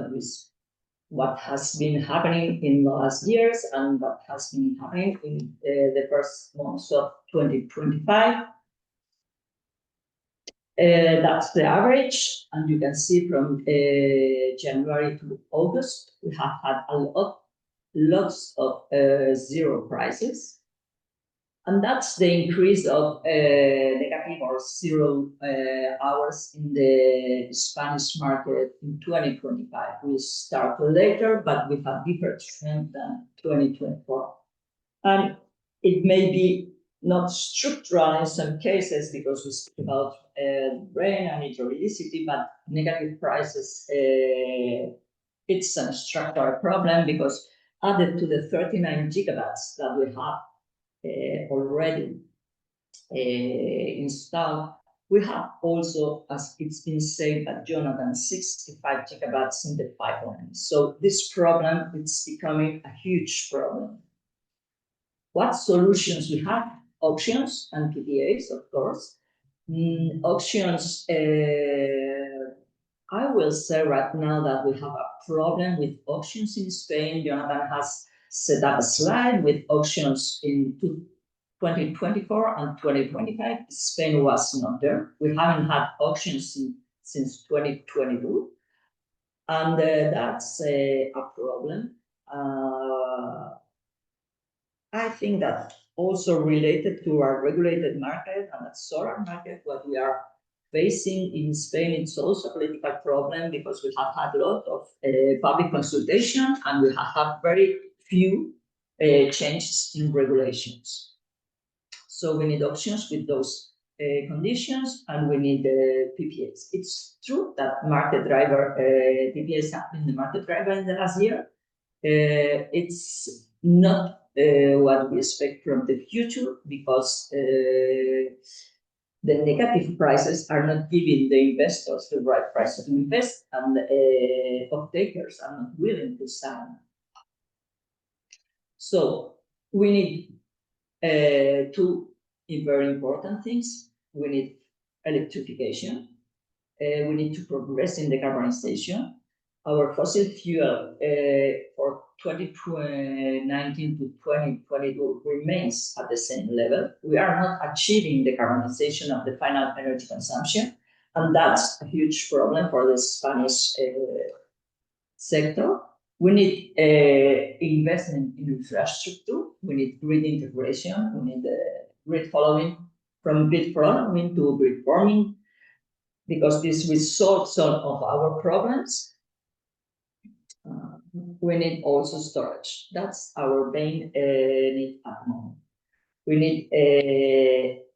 what has been happening in the last years and what has been happening in the first months of 2025. That's the average, and you can see from January to August, we have had lots of zero prices. And that's the increase of negative or 0 hours in the Spanish market in 2025. We start later, but with a deeper trend than 2024. And it may be not structural in some cases because we speak about rain and hydroelectricity, but negative prices it's a structural problem because added to the 39 gigawatts that we have already installed, we have also, as it's been said by Jonathan, 65 gigawatts in the pipeline. So this problem, it's becoming a huge problem. What solutions we have? Auctions and PPAs, of course. Auctions, I will say right now that we have a problem with auctions in Spain. Jonathan has set up a slide with auctions in 2024 and 2025. Spain was not there. We haven't had auctions since 2022. And that's a problem. I think that also related to our regulated market and the solar market, what we are facing in Spain, it's also a political problem because we have had a lot of public consultation and we have had very few changes in regulations. So we need options with those conditions and we need PPAs. It's true that market driver PPAs have been the market driver in the last year. It's not what we expect from the future because the negative prices are not giving the investors the right price to invest, and off-takers are not willing to sign. So we need two very important things. We need electrification. We need to progress in decarbonization. Our fossil fuel for 2019 to 2022 remains at the same level. We are not achieving decarbonization of the final energy consumption, and that's a huge problem for the Spanish sector. We need investment in infrastructure. We need grid integration. We need grid following, from grid following to grid forming, because this will solve some of our problems. We need also storage. That's our main need at the moment. We need,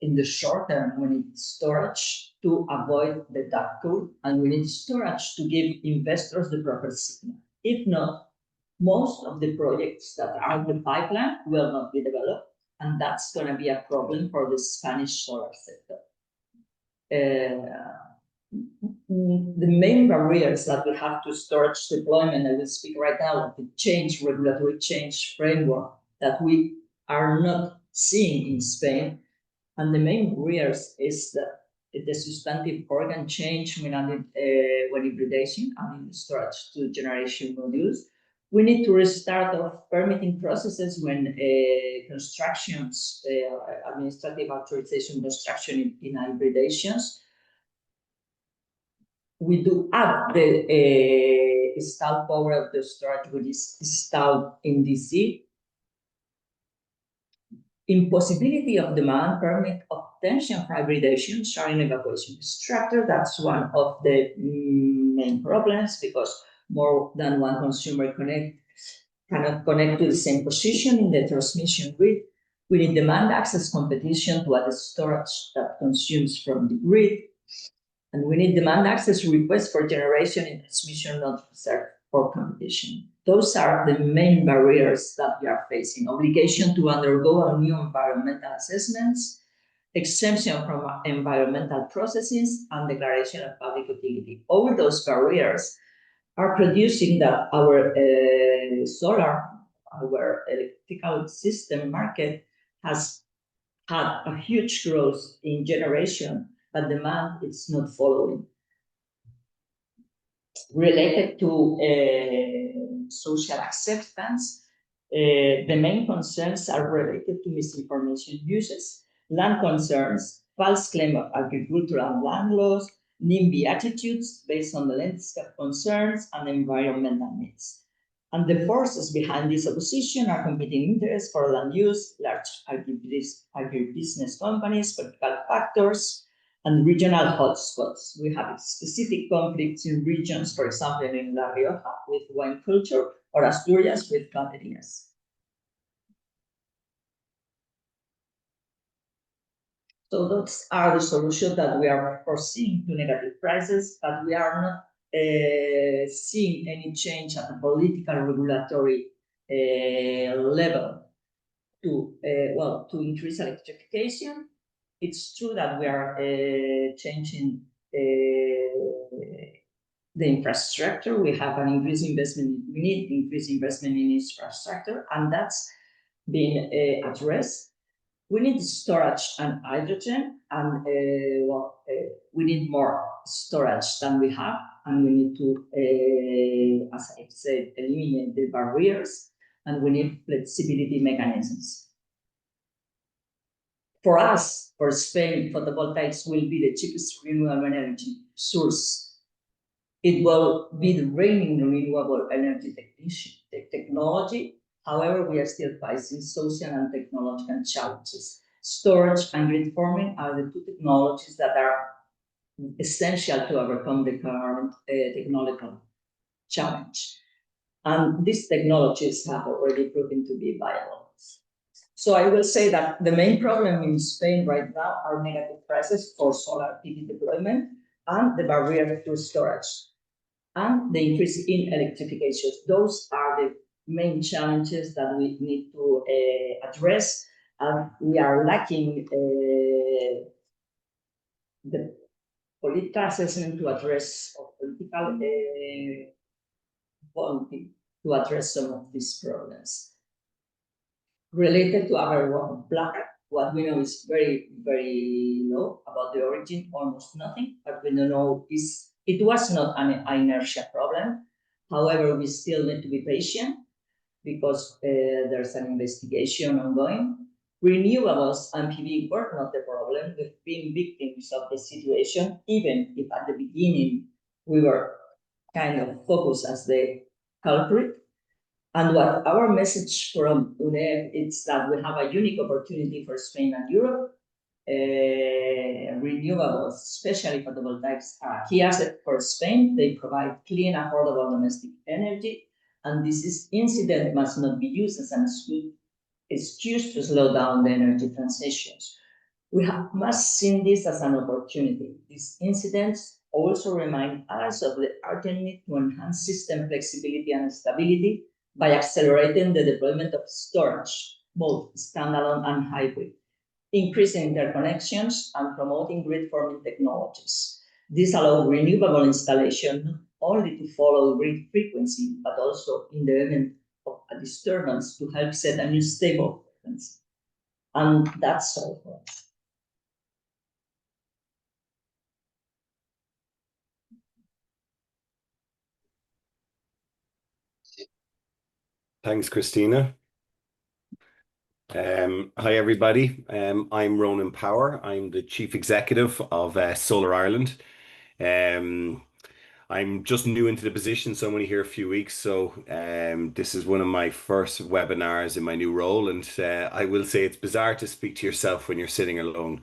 in the short term, we need storage to avoid the dark pool, and we need storage to give investors the proper signal. If not, most of the projects that are in the pipeline will not be developed, and that's going to be a problem for the Spanish solar sector. The main barriers that we have to storage deployment, I will speak right now of the regulatory change framework that we are not seeing in Spain. And the main barriers is that the substantive organ change when hybridization and in storage to generation modules. We need to restart of permitting processes when constructions, administrative authorization construction in hybridations. We do add the installed power of the storage, which is installed in DC. Impossibility of demand permit obtention for hybridization, sharing evacuation structure. That's one of the main problems because more than one consumer cannot connect to the same position in the transmission grid. We need demand access competition to add the storage that consumes from the grid. And we need demand access requests for generation in transmission not reserved for competition. Those are the main barriers that we are facing. Obligation to undergo a new environmental assessments, exemption from environmental processes, and declaration of public utility. All those barriers are producing that our our electrical system market has had a huge growth in generation, but demand is not following. Related to social acceptance, the main concerns are related to misinformation uses, land concerns, false claim of agricultural land laws, NIMBY attitudes based on the landscape concerns and environmental needs. And the forces behind this opposition are competing interests for land use, large agribusiness companies, political factors, and regional hotspots. We have specific conflicts in regions, for example, in La Rioja with wine culture, or Asturias with ganaderías. So those are the solutions that we are foreseeing to negative prices, but we are not seen any change at the political regulatory level to increase electrification. It's true that we are changing the infrastructure. We have an increased investment. We need increased investment in infrastructure, and that's been addressed. We need storage and hydrogen, and we need more storage than we have, and we need to, as I said, eliminate the barriers, and we need flexibility mechanisms. For us, for Spain, photovoltaics will be the cheapest renewable energy source. It will be the reigning renewable energy technology. However, we are still facing social and technological challenges. Storage and grid forming are the two technologies that are essential to overcome the current technological challenge. And these technologies have already proven to be viable. So I will say that the main problem in Spain right now are negative prices for solar PV deployment and the barrier to storage and the increase in electrification. Those are the main challenges that we need to address, and we are lacking the political assessment to address, or political voluntary to address some of these problems. Related to our black, what we know is very, very low about the origin, almost nothing, but we don't know is it was not an inertia problem. However, we still need to be patient because there's an investigation ongoing. Renewables and PV were not the problem. We've been victims of the situation, even if at the beginning we were kind of focused as the culprit. And what our message from UNED is that we have a unique opportunity for Spain and Europe. Renewables, especially photovoltaics, are a key asset for Spain. They provide clean, affordable domestic energy, and this incident must not be used as an excuse to slow down the energy transitions. We must see this as an opportunity. These incidents also remind us of the urgent need to enhance system flexibility and stability by accelerating the deployment of storage, both standalone and hybrid, increasing interconnections and promoting grid-forming technologies. This allows renewable installation not only to follow grid frequency, but also in the event of a disturbance to help set a new stable frequency. And that's all for us. Thanks, Christina. Hi, everybody. I'm Ronan Power. I'm the Chief Executive of Solar Ireland. I'm just new into the position, so I'm only here a few weeks. So this is one of my first webinars in my new role. And I will say it's bizarre to speak to yourself when you're sitting alone.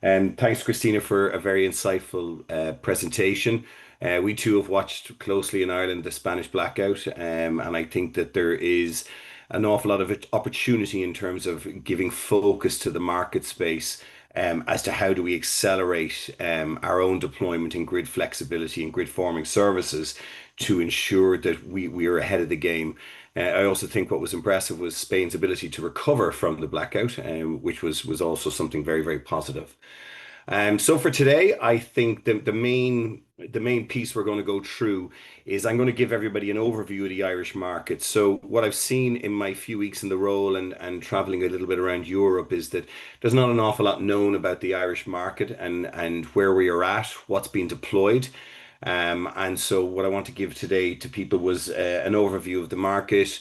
Thanks, Christina, for a very insightful presentation. We too have watched closely in Ireland the Spanish blackout, and I think that there is an awful lot of opportunity in terms of giving focus to the market space as to how do we accelerate our own deployment in grid flexibility and grid forming services to ensure that we are ahead of the game. I also think what was impressive was Spain's ability to recover from the blackout, which was also something very, very positive. So for today, I think the main piece we're going to go through is I'm going to give everybody an overview of the Irish market. So what I've seen in my few weeks in the role and traveling a little bit around Europe is that there's not an awful lot known about the Irish market and where we are at, what's being deployed. And so what I want to give today to people was an overview of the market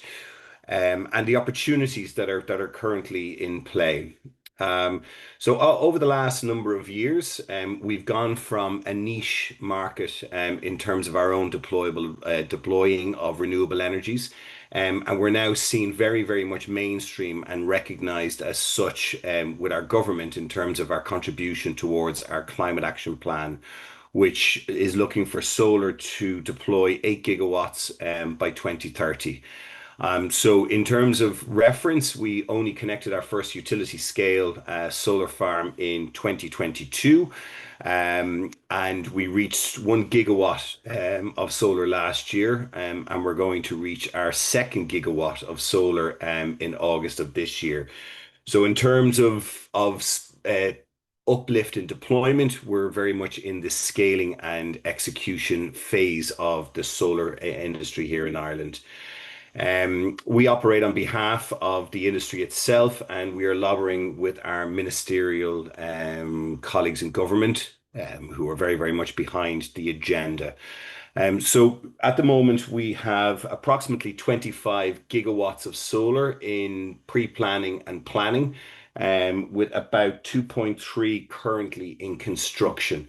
and the opportunities that are currently in play. So over the last number of years, we've gone from a niche market in terms of our own deploying of renewable energies, and we're now seen very, very much mainstream and recognized as such with our government in terms of our contribution towards our climate action plan, which is looking for solar to deploy 8 gigawatts by 2030. So in terms of reference, we only connected our first utility scale solar farm in 2022. And we reached 1 gigawatt of solar last year, and we're going to reach our 2nd gigawatt of solar in August of this year. So in terms of uplift in deployment, we're very much in the scaling and execution phase of the solar industry here in Ireland. We operate on behalf of the industry itself, and we are lobbying with our ministerial colleagues in government, who are very, very much behind the agenda. So at the moment, we have approximately 25 gigawatts of solar in pre-planning and planning, with about 2.3 currently in construction.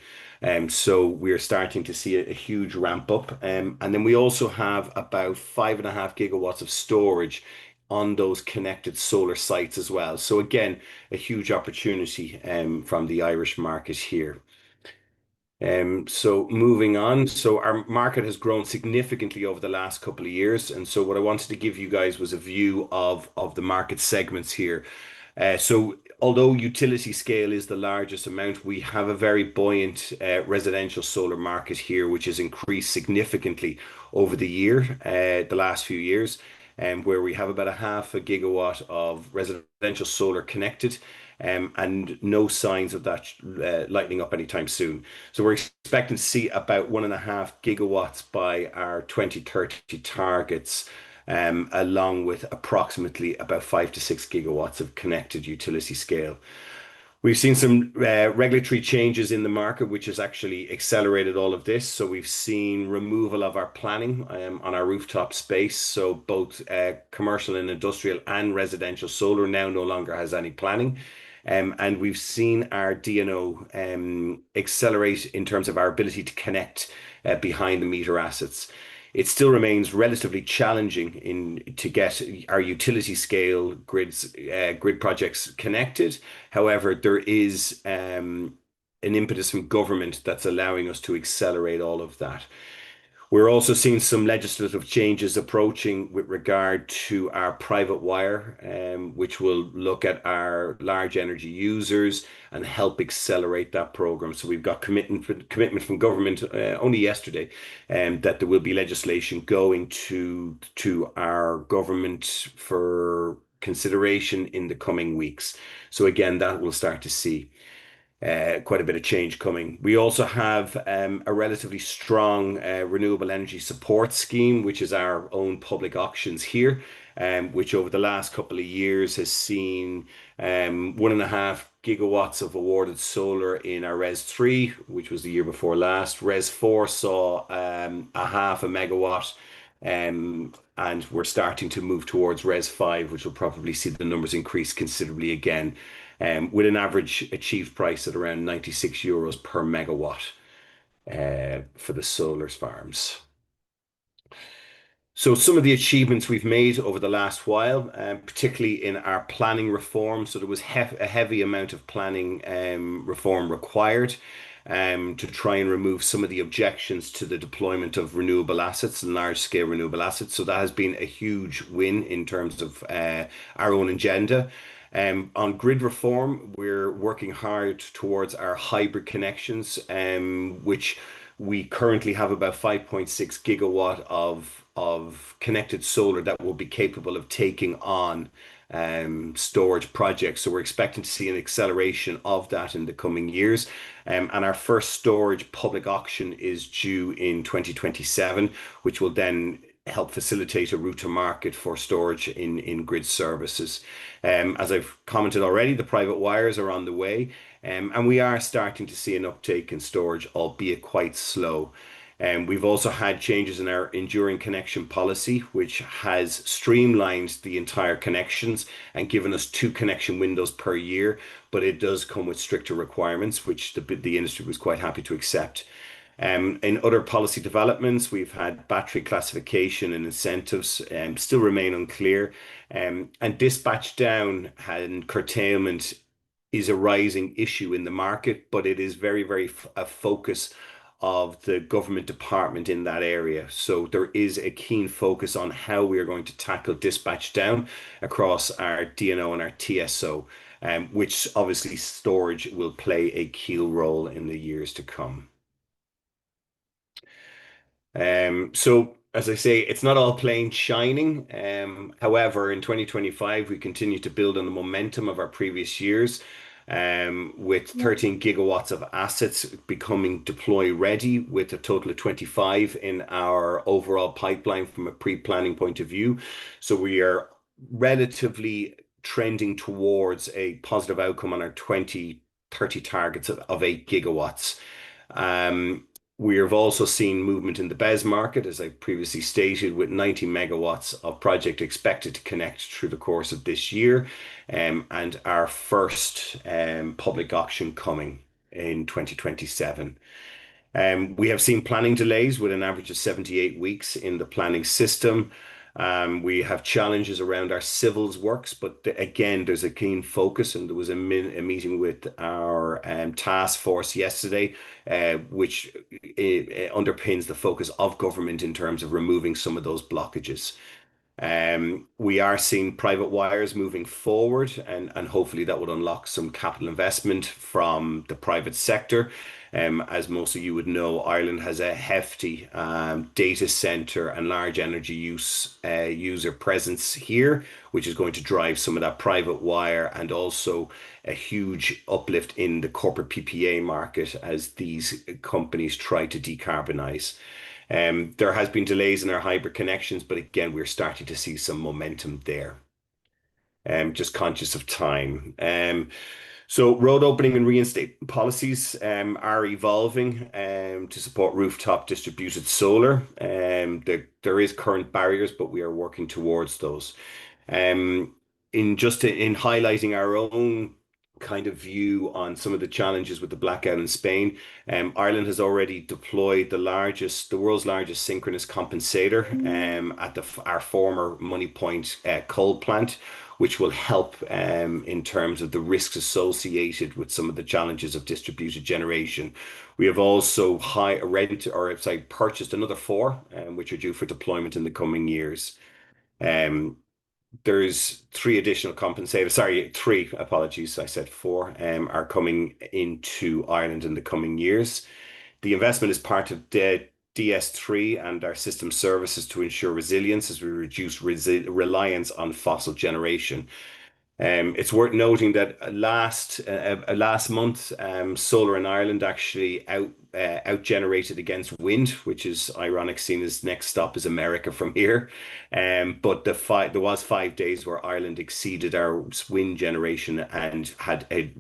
So we're starting to see a huge ramp up. And then we also have about 5.5 gigawatts of storage on those connected solar sites as well. So again, a huge opportunity from the Irish market here. So moving on, so our market has grown significantly over the last couple of years. And so what I wanted to give you guys was a view of the market segments here. So although utility scale is the largest amount, we have a very buoyant residential solar market here, which has increased significantly over the last few years, where we have about 0.5 gigawatt of residential solar connected, and no signs of that lightening up anytime soon. So we're expecting to see about 1.5 gigawatts by our 2030 targets, along with approximately about 5 to 6 gigawatts of connected utility scale. We've seen some regulatory changes in the market, which has actually accelerated all of this. So we've seen removal of our planning on our rooftop space. So both commercial and industrial and residential solar now no longer has any planning. And we've seen our DNO accelerate in terms of our ability to connect behind the meter assets. It still remains relatively challenging to get our utility scale grid projects connected. However, there is an impetus from government that's allowing us to accelerate all of that. We're also seeing some legislative changes approaching with regard to our private wire, which will look at our large energy users and help accelerate that program. So we've got commitment from government only yesterday, that there will be legislation going to our government for consideration in the coming weeks. So again, that we'll start to see quite a bit of change coming. We also have a relatively strong renewable energy support scheme, which is our own public auctions here, which over the last couple of years has seen 1.5 gigawatts of awarded solar in our Res 3, which was the year before last. Res 4 saw 0.5 megawatt. And we're starting to move towards Res 5, which will probably see the numbers increase considerably again, with an average achieved price at around 96 euros per megawatt for the solar farms. So some of the achievements we've made over the last while, particularly in our planning reform. So there was a heavy amount of planning reform required to try and remove some of the objections to the deployment of renewable assets and large-scale renewable assets. So that has been a huge win in terms of our own agenda. On grid reform, we're working hard towards our hybrid connections, which we currently have about 5.6 gigawatt of connected solar that will be capable of taking on storage projects. So we're expecting to see an acceleration of that in the coming years. And our first storage public auction is due in 2027, which will then help facilitate a route to market for storage in grid services. As I've commented already, the private wires are on the way, and we are starting to see an uptake in storage, albeit quite slow. We've also had changes in our enduring connection policy, which has streamlined the entire connections and given us 2 connection windows per year, but it does come with stricter requirements, which the industry was quite happy to accept. In other policy developments, we've had battery classification and incentives still remain unclear, and dispatch down and curtailment is a rising issue in the market, but it is very, very a focus of the government department in that area. So there is a keen focus on how we are going to tackle dispatch down across our DNO and our TSO, which obviously storage will play a key role in the years to come. So as I say, it's not all plain shining. However, in 2025, we continue to build on the momentum of our previous years, with 13 gigawatts of assets becoming deploy ready, with a total of 25 in our overall pipeline from a pre-planning point of view. So we are relatively trending towards a positive outcome on our 2030 targets of 8 gigawatts. We have also seen movement in the BESS market, as I previously stated, with 90 megawatts of project expected to connect through the course of this year, and our first public auction coming in 2027. We have seen planning delays with an average of 78 weeks in the planning system. We have challenges around our civils works, but again, there's a keen focus, and there was a meeting with our task force yesterday, which underpins the focus of government in terms of removing some of those blockages. We are seeing private wires moving forward, and hopefully that would unlock some capital investment from the private sector. As most of you would know, Ireland has a hefty data center and large energy user presence here, which is going to drive some of that private wire, and also a huge uplift in the corporate PPA market as these companies try to decarbonize. There has been delays in our hybrid connections, but again, we're starting to see some momentum there. Just conscious of time. So road opening and reinstate policies are evolving to support rooftop distributed solar. There is current barriers, but we are working towards those. In highlighting our own kind of view on some of the challenges with the blackout in Spain, Ireland has already deployed the world's largest synchronous compensator at our former Moneypoint coal plant, which will help in terms of the risks associated with some of the challenges of distributed generation. We have also purchased another 4, which are due for deployment in the coming years. There's 3 additional compensators. Sorry, 3, apologies. I said 4, are coming into Ireland in the coming years. The investment is part of the DS3 and our system services to ensure resilience as we reduce reliance on fossil generation. It's worth noting that last month, solar in Ireland actually out-generated against wind, which is ironic, seeing as next stop is America from here. But there was 5 days where Ireland exceeded our wind generation and had a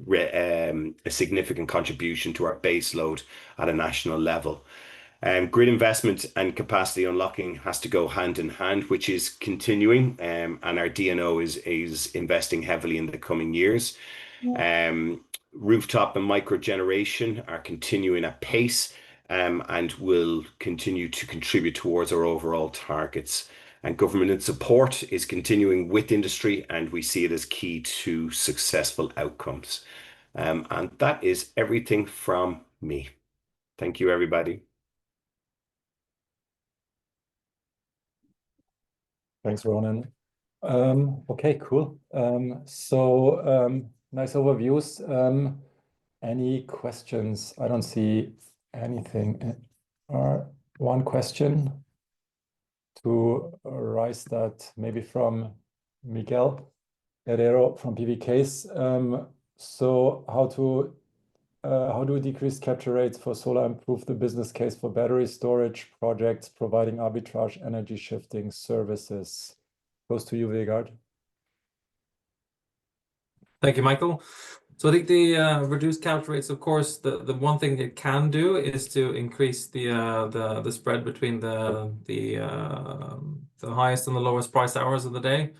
significant contribution to our base load at a national level. Grid investment and capacity unlocking has to go hand in hand, which is continuing, and our DNO is investing heavily in the coming years. Rooftop and micro generation are continuing at pace, and will continue to contribute towards our overall targets. And government support is continuing with industry, and we see it as key to successful outcomes. And that is everything from me. Thank you, everybody. Thanks, Ronan. Okay, cool. Nice overviews. Any questions? I don't see anything. One question to raise that maybe from Miguel Herrero from PVCase. So how do decrease capture rates for solar improve the business case for battery storage projects providing arbitrage energy shifting services? Goes to you, Vegard. Thank you, Michael. So I think the reduced capture rates, of course, the one thing it can do is to increase the spread between the highest and the lowest price hours of the day.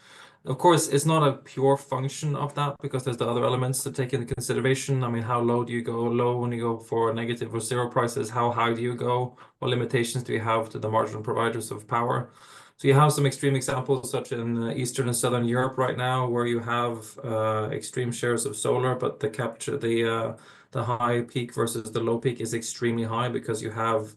Of course, it's not a pure function of that, because there's the other elements to take into consideration. I mean, how low do you go? Low when you go for negative or zero prices? How high do you go? What limitations do you have to the marginal providers of power? So you have some extreme examples, such in Eastern and Southern Europe right now, where you have extreme shares of solar, but the high peak versus the low peak is extremely high because you have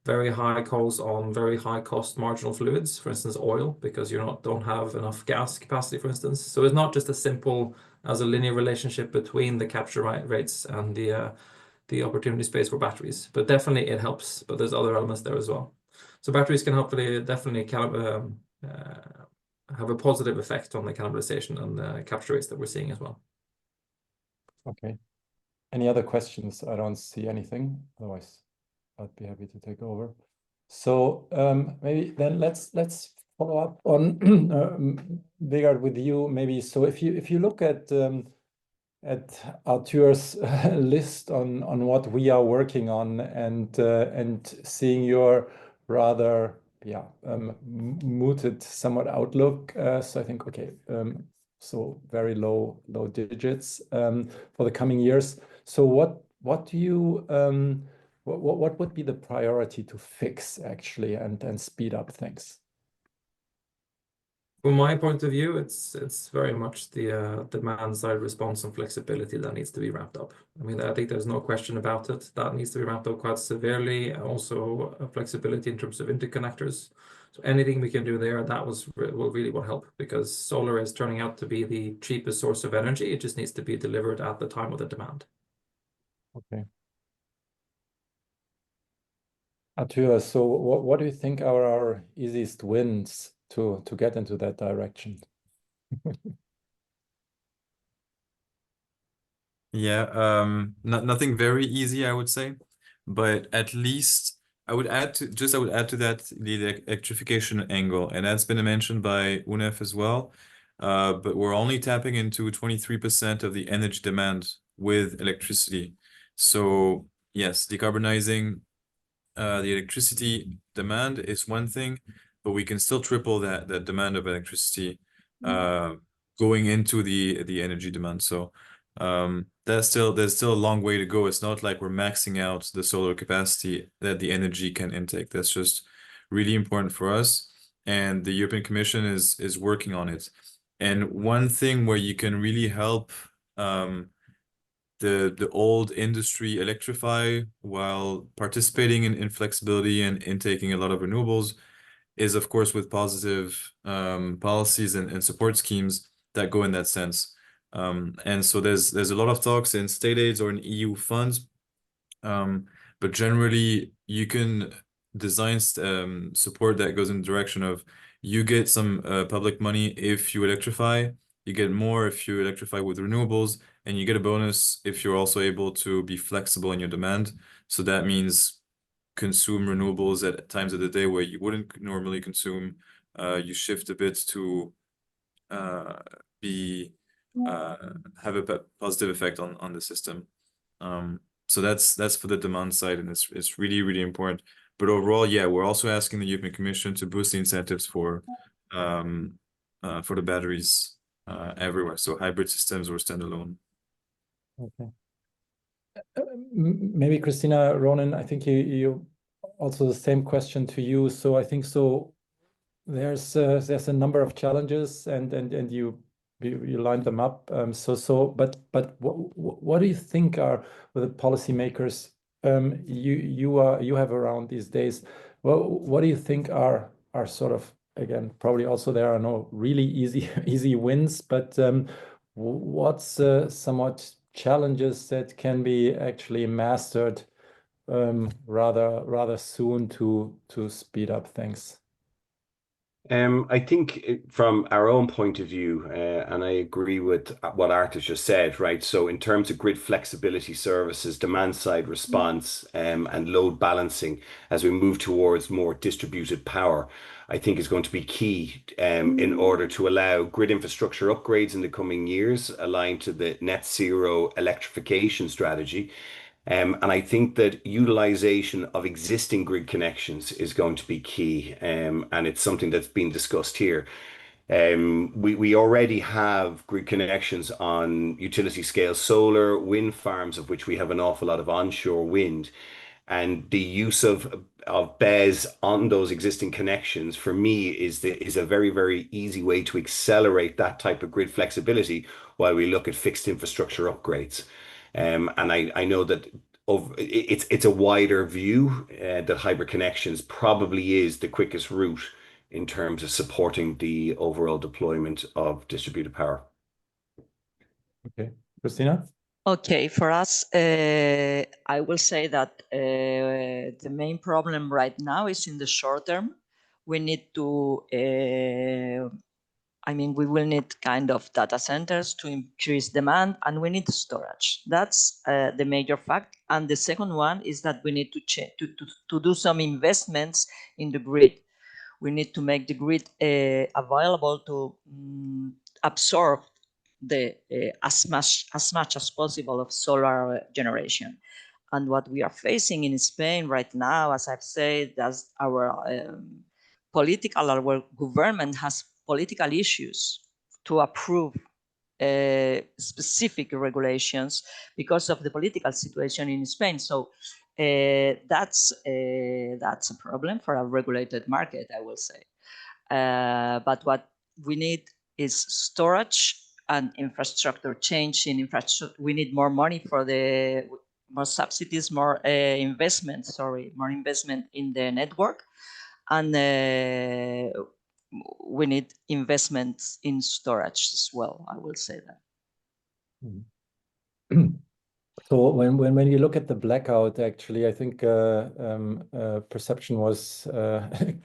very high calls on very high cost marginal fluids, for instance, oil, because you don't have enough gas capacity, for instance. So it's not just as simple as a linear relationship between the capture rates and the opportunity space for batteries. But definitely it helps, but there's other elements there as well. So batteries can hopefully definitely have a positive effect on the cannibalization and the capture rates that we're seeing as well. Okay. Any other questions? I don't see anything. Otherwise, I'd be happy to take over. So maybe then let's follow up on Vegard with you maybe. So if you look at Arthur's list on what we are working on and seeing your rather muted somewhat outlook, so I think okay, so very low digits for the coming years. So what do you what would be the priority to fix actually and speed up things? From my point of view, it's very much the demand side response and flexibility that needs to be ramped up. I mean, I think there's no question about it. That needs to be ramped up quite severely. Also, flexibility in terms of interconnectors. So anything we can do there, will really help, because solar is turning out to be the cheapest source of energy. It just needs to be delivered at the time of the demand. Okay. Arthur, so what do you think are our easiest wins to get into that direction? Yeah, nothing very easy, I would say, but at least I would add to that the electrification angle, and that's been mentioned by UNEF as well. But we're only tapping into 23% of the energy demand with electricity. So yes, decarbonizing the electricity demand is one thing, but we can still triple that demand of electricity going into the energy demand. So there's still a long way to go. It's not like we're maxing out the solar capacity that the energy can intake. That's just really important for us, and the European Commission is working on it. And one thing where you can really help the old industry electrify while participating in flexibility and intaking a lot of renewables is, of course, with positive policies and support schemes that go in that sense. And so there's a lot of talks in state aids or in EU funds, but generally you can design support that goes in the direction of you get some public money if you electrify, you get more if you electrify with renewables, and you get a bonus if you're also able to be flexible in your demand. So that means consume renewables at times of the day where you wouldn't normally consume. You shift a bit to have a positive effect on the system. So that's for the demand side, and it's really, really important. But overall, yeah, we're also asking the European Commission to boost the incentives for the batteries everywhere, so hybrid systems or standalone. Okay. Maybe Christina, Ronan, I think you also the same question to you. So I think so there's a number of challenges and you lined them up. But what do you think are the policymakers you have around these days? Well, what do you think are sort of, again, probably also there are no really easy wins, but what's somewhat challenges that can be actually mastered rather soon to speed up things? I think from our own point of view, and I agree with what Arthur just said, right? So in terms of grid flexibility services, demand side response, and load balancing, as we move towards more distributed power, I think is going to be key in order to allow grid infrastructure upgrades in the coming years, aligned to the net zero electrification strategy. And I think that utilization of existing grid connections is going to be key, and it's something that's been discussed here. We already have grid connections on utility scale solar, wind farms, of which we have an awful lot of onshore wind. And the use of BESS on those existing connections for me is a very, very easy way to accelerate that type of grid flexibility while we look at fixed infrastructure upgrades. And I know that it's a wider view that hybrid connections probably is the quickest route in terms of supporting the overall deployment of distributed power. Okay, Christina? Okay, for us, I will say that the main problem right now is in the short term. We need to, we will need kind of data centers to increase demand, and we need storage. That's the major fact. And the second one is that we need to do some investments in the grid. We need to make the grid available to absorb the as much as possible of solar generation. And what we are facing in Spain right now, as I've said, as our government has political issues to approve specific regulations because of the political situation in Spain. So that's a problem for a regulated market, I will say. But what we need is storage and infrastructure change in infrastructure. We need more money for more subsidies, more investment in the network. And we need investments in storage as well, I will say that. So when you look at the blackout, actually, I think perception was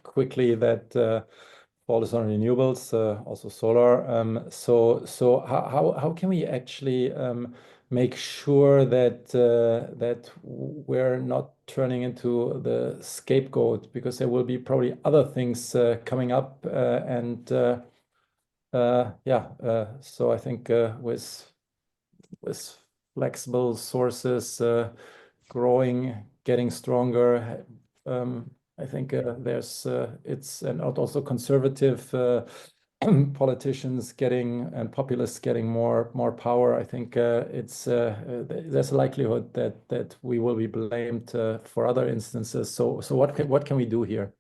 quickly that fall is on renewables, also solar. So how can we actually make sure that that we're not turning into the scapegoat, because there will be probably other things coming up, so I think with flexible sources growing, getting stronger, I think it's and also conservative politicians and populists getting more power. I think there's a likelihood that we will be blamed for other instances. So what can we do here?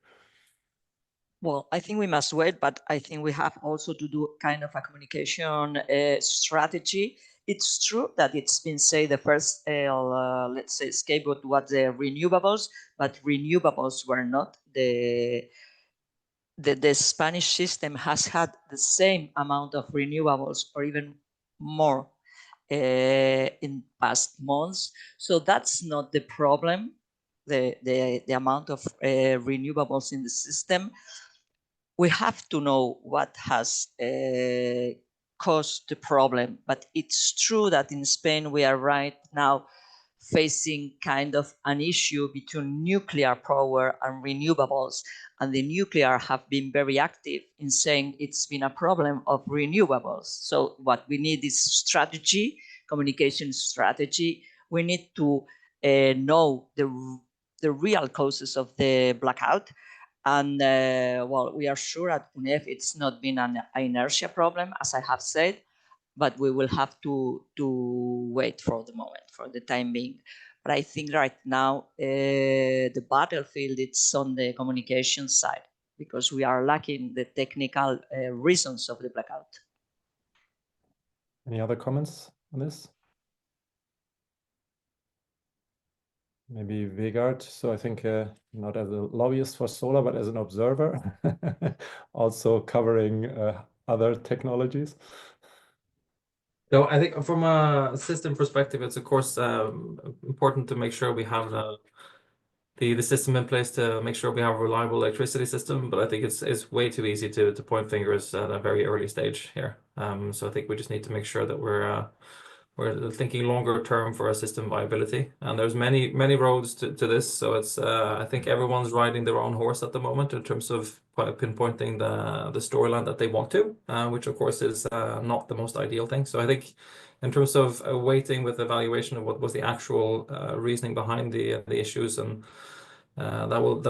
Well, I think we must wait, but I think we have also to do kind of a communication strategy. It's true that it's been said the first, let's say, scapegoat was the renewables, but renewables were not. The Spanish system has had the same amount of renewables or even more in past months. So that's not the problem, the amount of renewables in the system. We have to know what has caused the problem, but it's true that in Spain we are right now facing kind of an issue between nuclear power and renewables, and the nuclear have been very active in saying it's been a problem of renewables. So what we need is strategy, communication strategy. We need to know the real causes of the blackout. And well, we are sure at UNEF it's not been an inertia problem, as I have said, but we will have to wait for the moment, for the time being. But I think right now the battlefield it's on the communication side, because we are lacking the technical reasons of the blackout. Any other comments on this? Maybe Vegard. So I think not as a lobbyist for solar, but as an observer, also covering other technologies. So I think from a system perspective, it's of course important to make sure we have the system in place to make sure we have a reliable electricity system. But I think it's way too easy to point fingers at a very early stage here. So I think we just need to make sure that we're thinking longer term for our system viability. And there's many roads to this. So it's I think everyone's riding their own horse at the moment in terms of pinpointing the storyline that they want to, which of course is not the most ideal thing. So I think in terms of waiting with evaluation of what was the actual reasoning behind the issues, and that will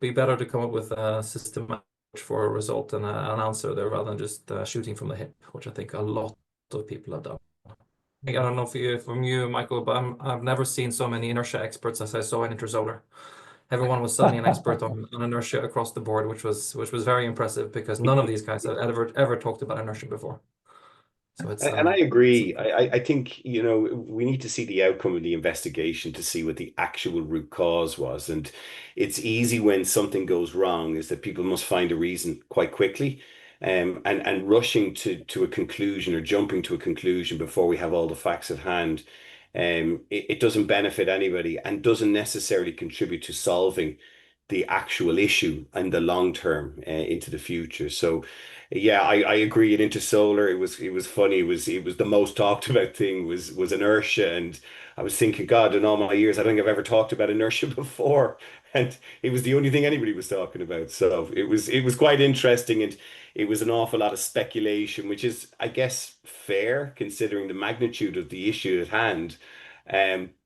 be better to come up with a system for a result and an answer there rather than just shooting from the hip, which I think a lot of people have done. I don't know if you, from you, Michael, but I've never seen so many inertia experts as I saw in Intersolar. Everyone was suddenly an expert on inertia across the board, which was very impressive because none of these guys had ever talked about inertia before. So it's And I agree. I think, you know, we need to see the outcome of the investigation to see what the actual root cause was. And it's easy when something goes wrong is that people must find a reason quite quickly. And rushing to a conclusion or jumping to a conclusion before we have all the facts at hand, it doesn't benefit anybody and doesn't necessarily contribute to solving the actual issue in the long term into the future. So yeah, I agree. At Intersolar, it was funny. It was the most talked about thing was inertia, and I was thinking, God, in all my years, I don't think I've ever talked about inertia before, and it was the only thing anybody was talking about. So it was quite interesting, and it was an awful lot of speculation, which is, I guess, fair considering the magnitude of the issue at hand.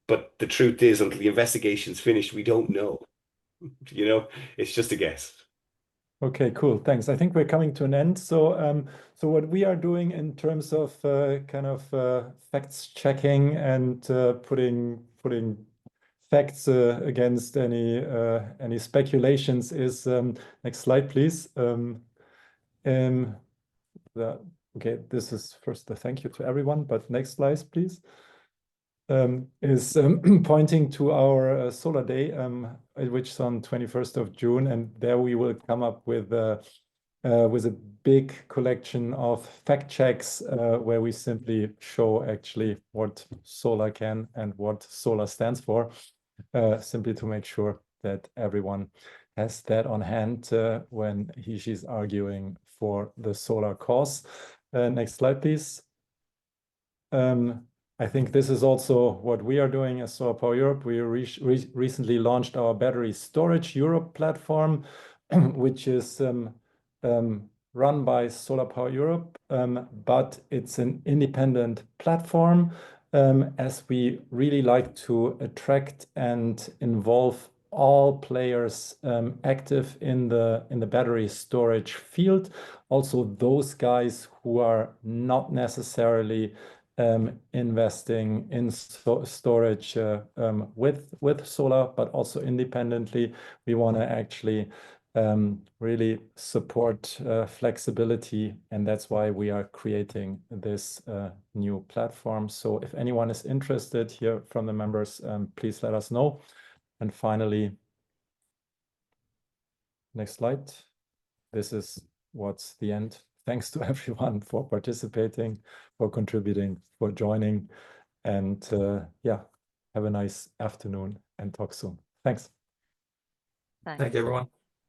But the truth is, until the investigation's finished, we don't know. You know, it's just a guess. Okay, cool. Thanks. I think we're coming to an end. So, so what we are doing in terms of kind of facts checking and putting facts against any speculations is next slide, please. Okay, this is first a thank you to everyone, but next slide, please. Is pointing to our Solar Day, which is on 21st of June, and there we will come up with a big collection of fact checks where we simply show actually what solar can and what solar stands for, simply to make sure that everyone has that on hand when she's arguing for the solar cause. Next slide, please. I think this is also what we are doing as Solar Power Europe. We recently launched our Battery Storage Europe platform, which is run by Solar Power Europe, but it's an independent platform as we really like to attract and involve all players active in the battery storage field. Also those guys who are not necessarily investing in storage with solar, but also independently. We want to actually really support flexibility, and that's why we are creating this new platform. So if anyone is interested here from the members, please let us know. And finally, next slide. This is what's the end. Thanks to everyone for participating, for contributing, for joining. And yeah, have a nice afternoon and talk soon. Thanks. Thank you, everyone.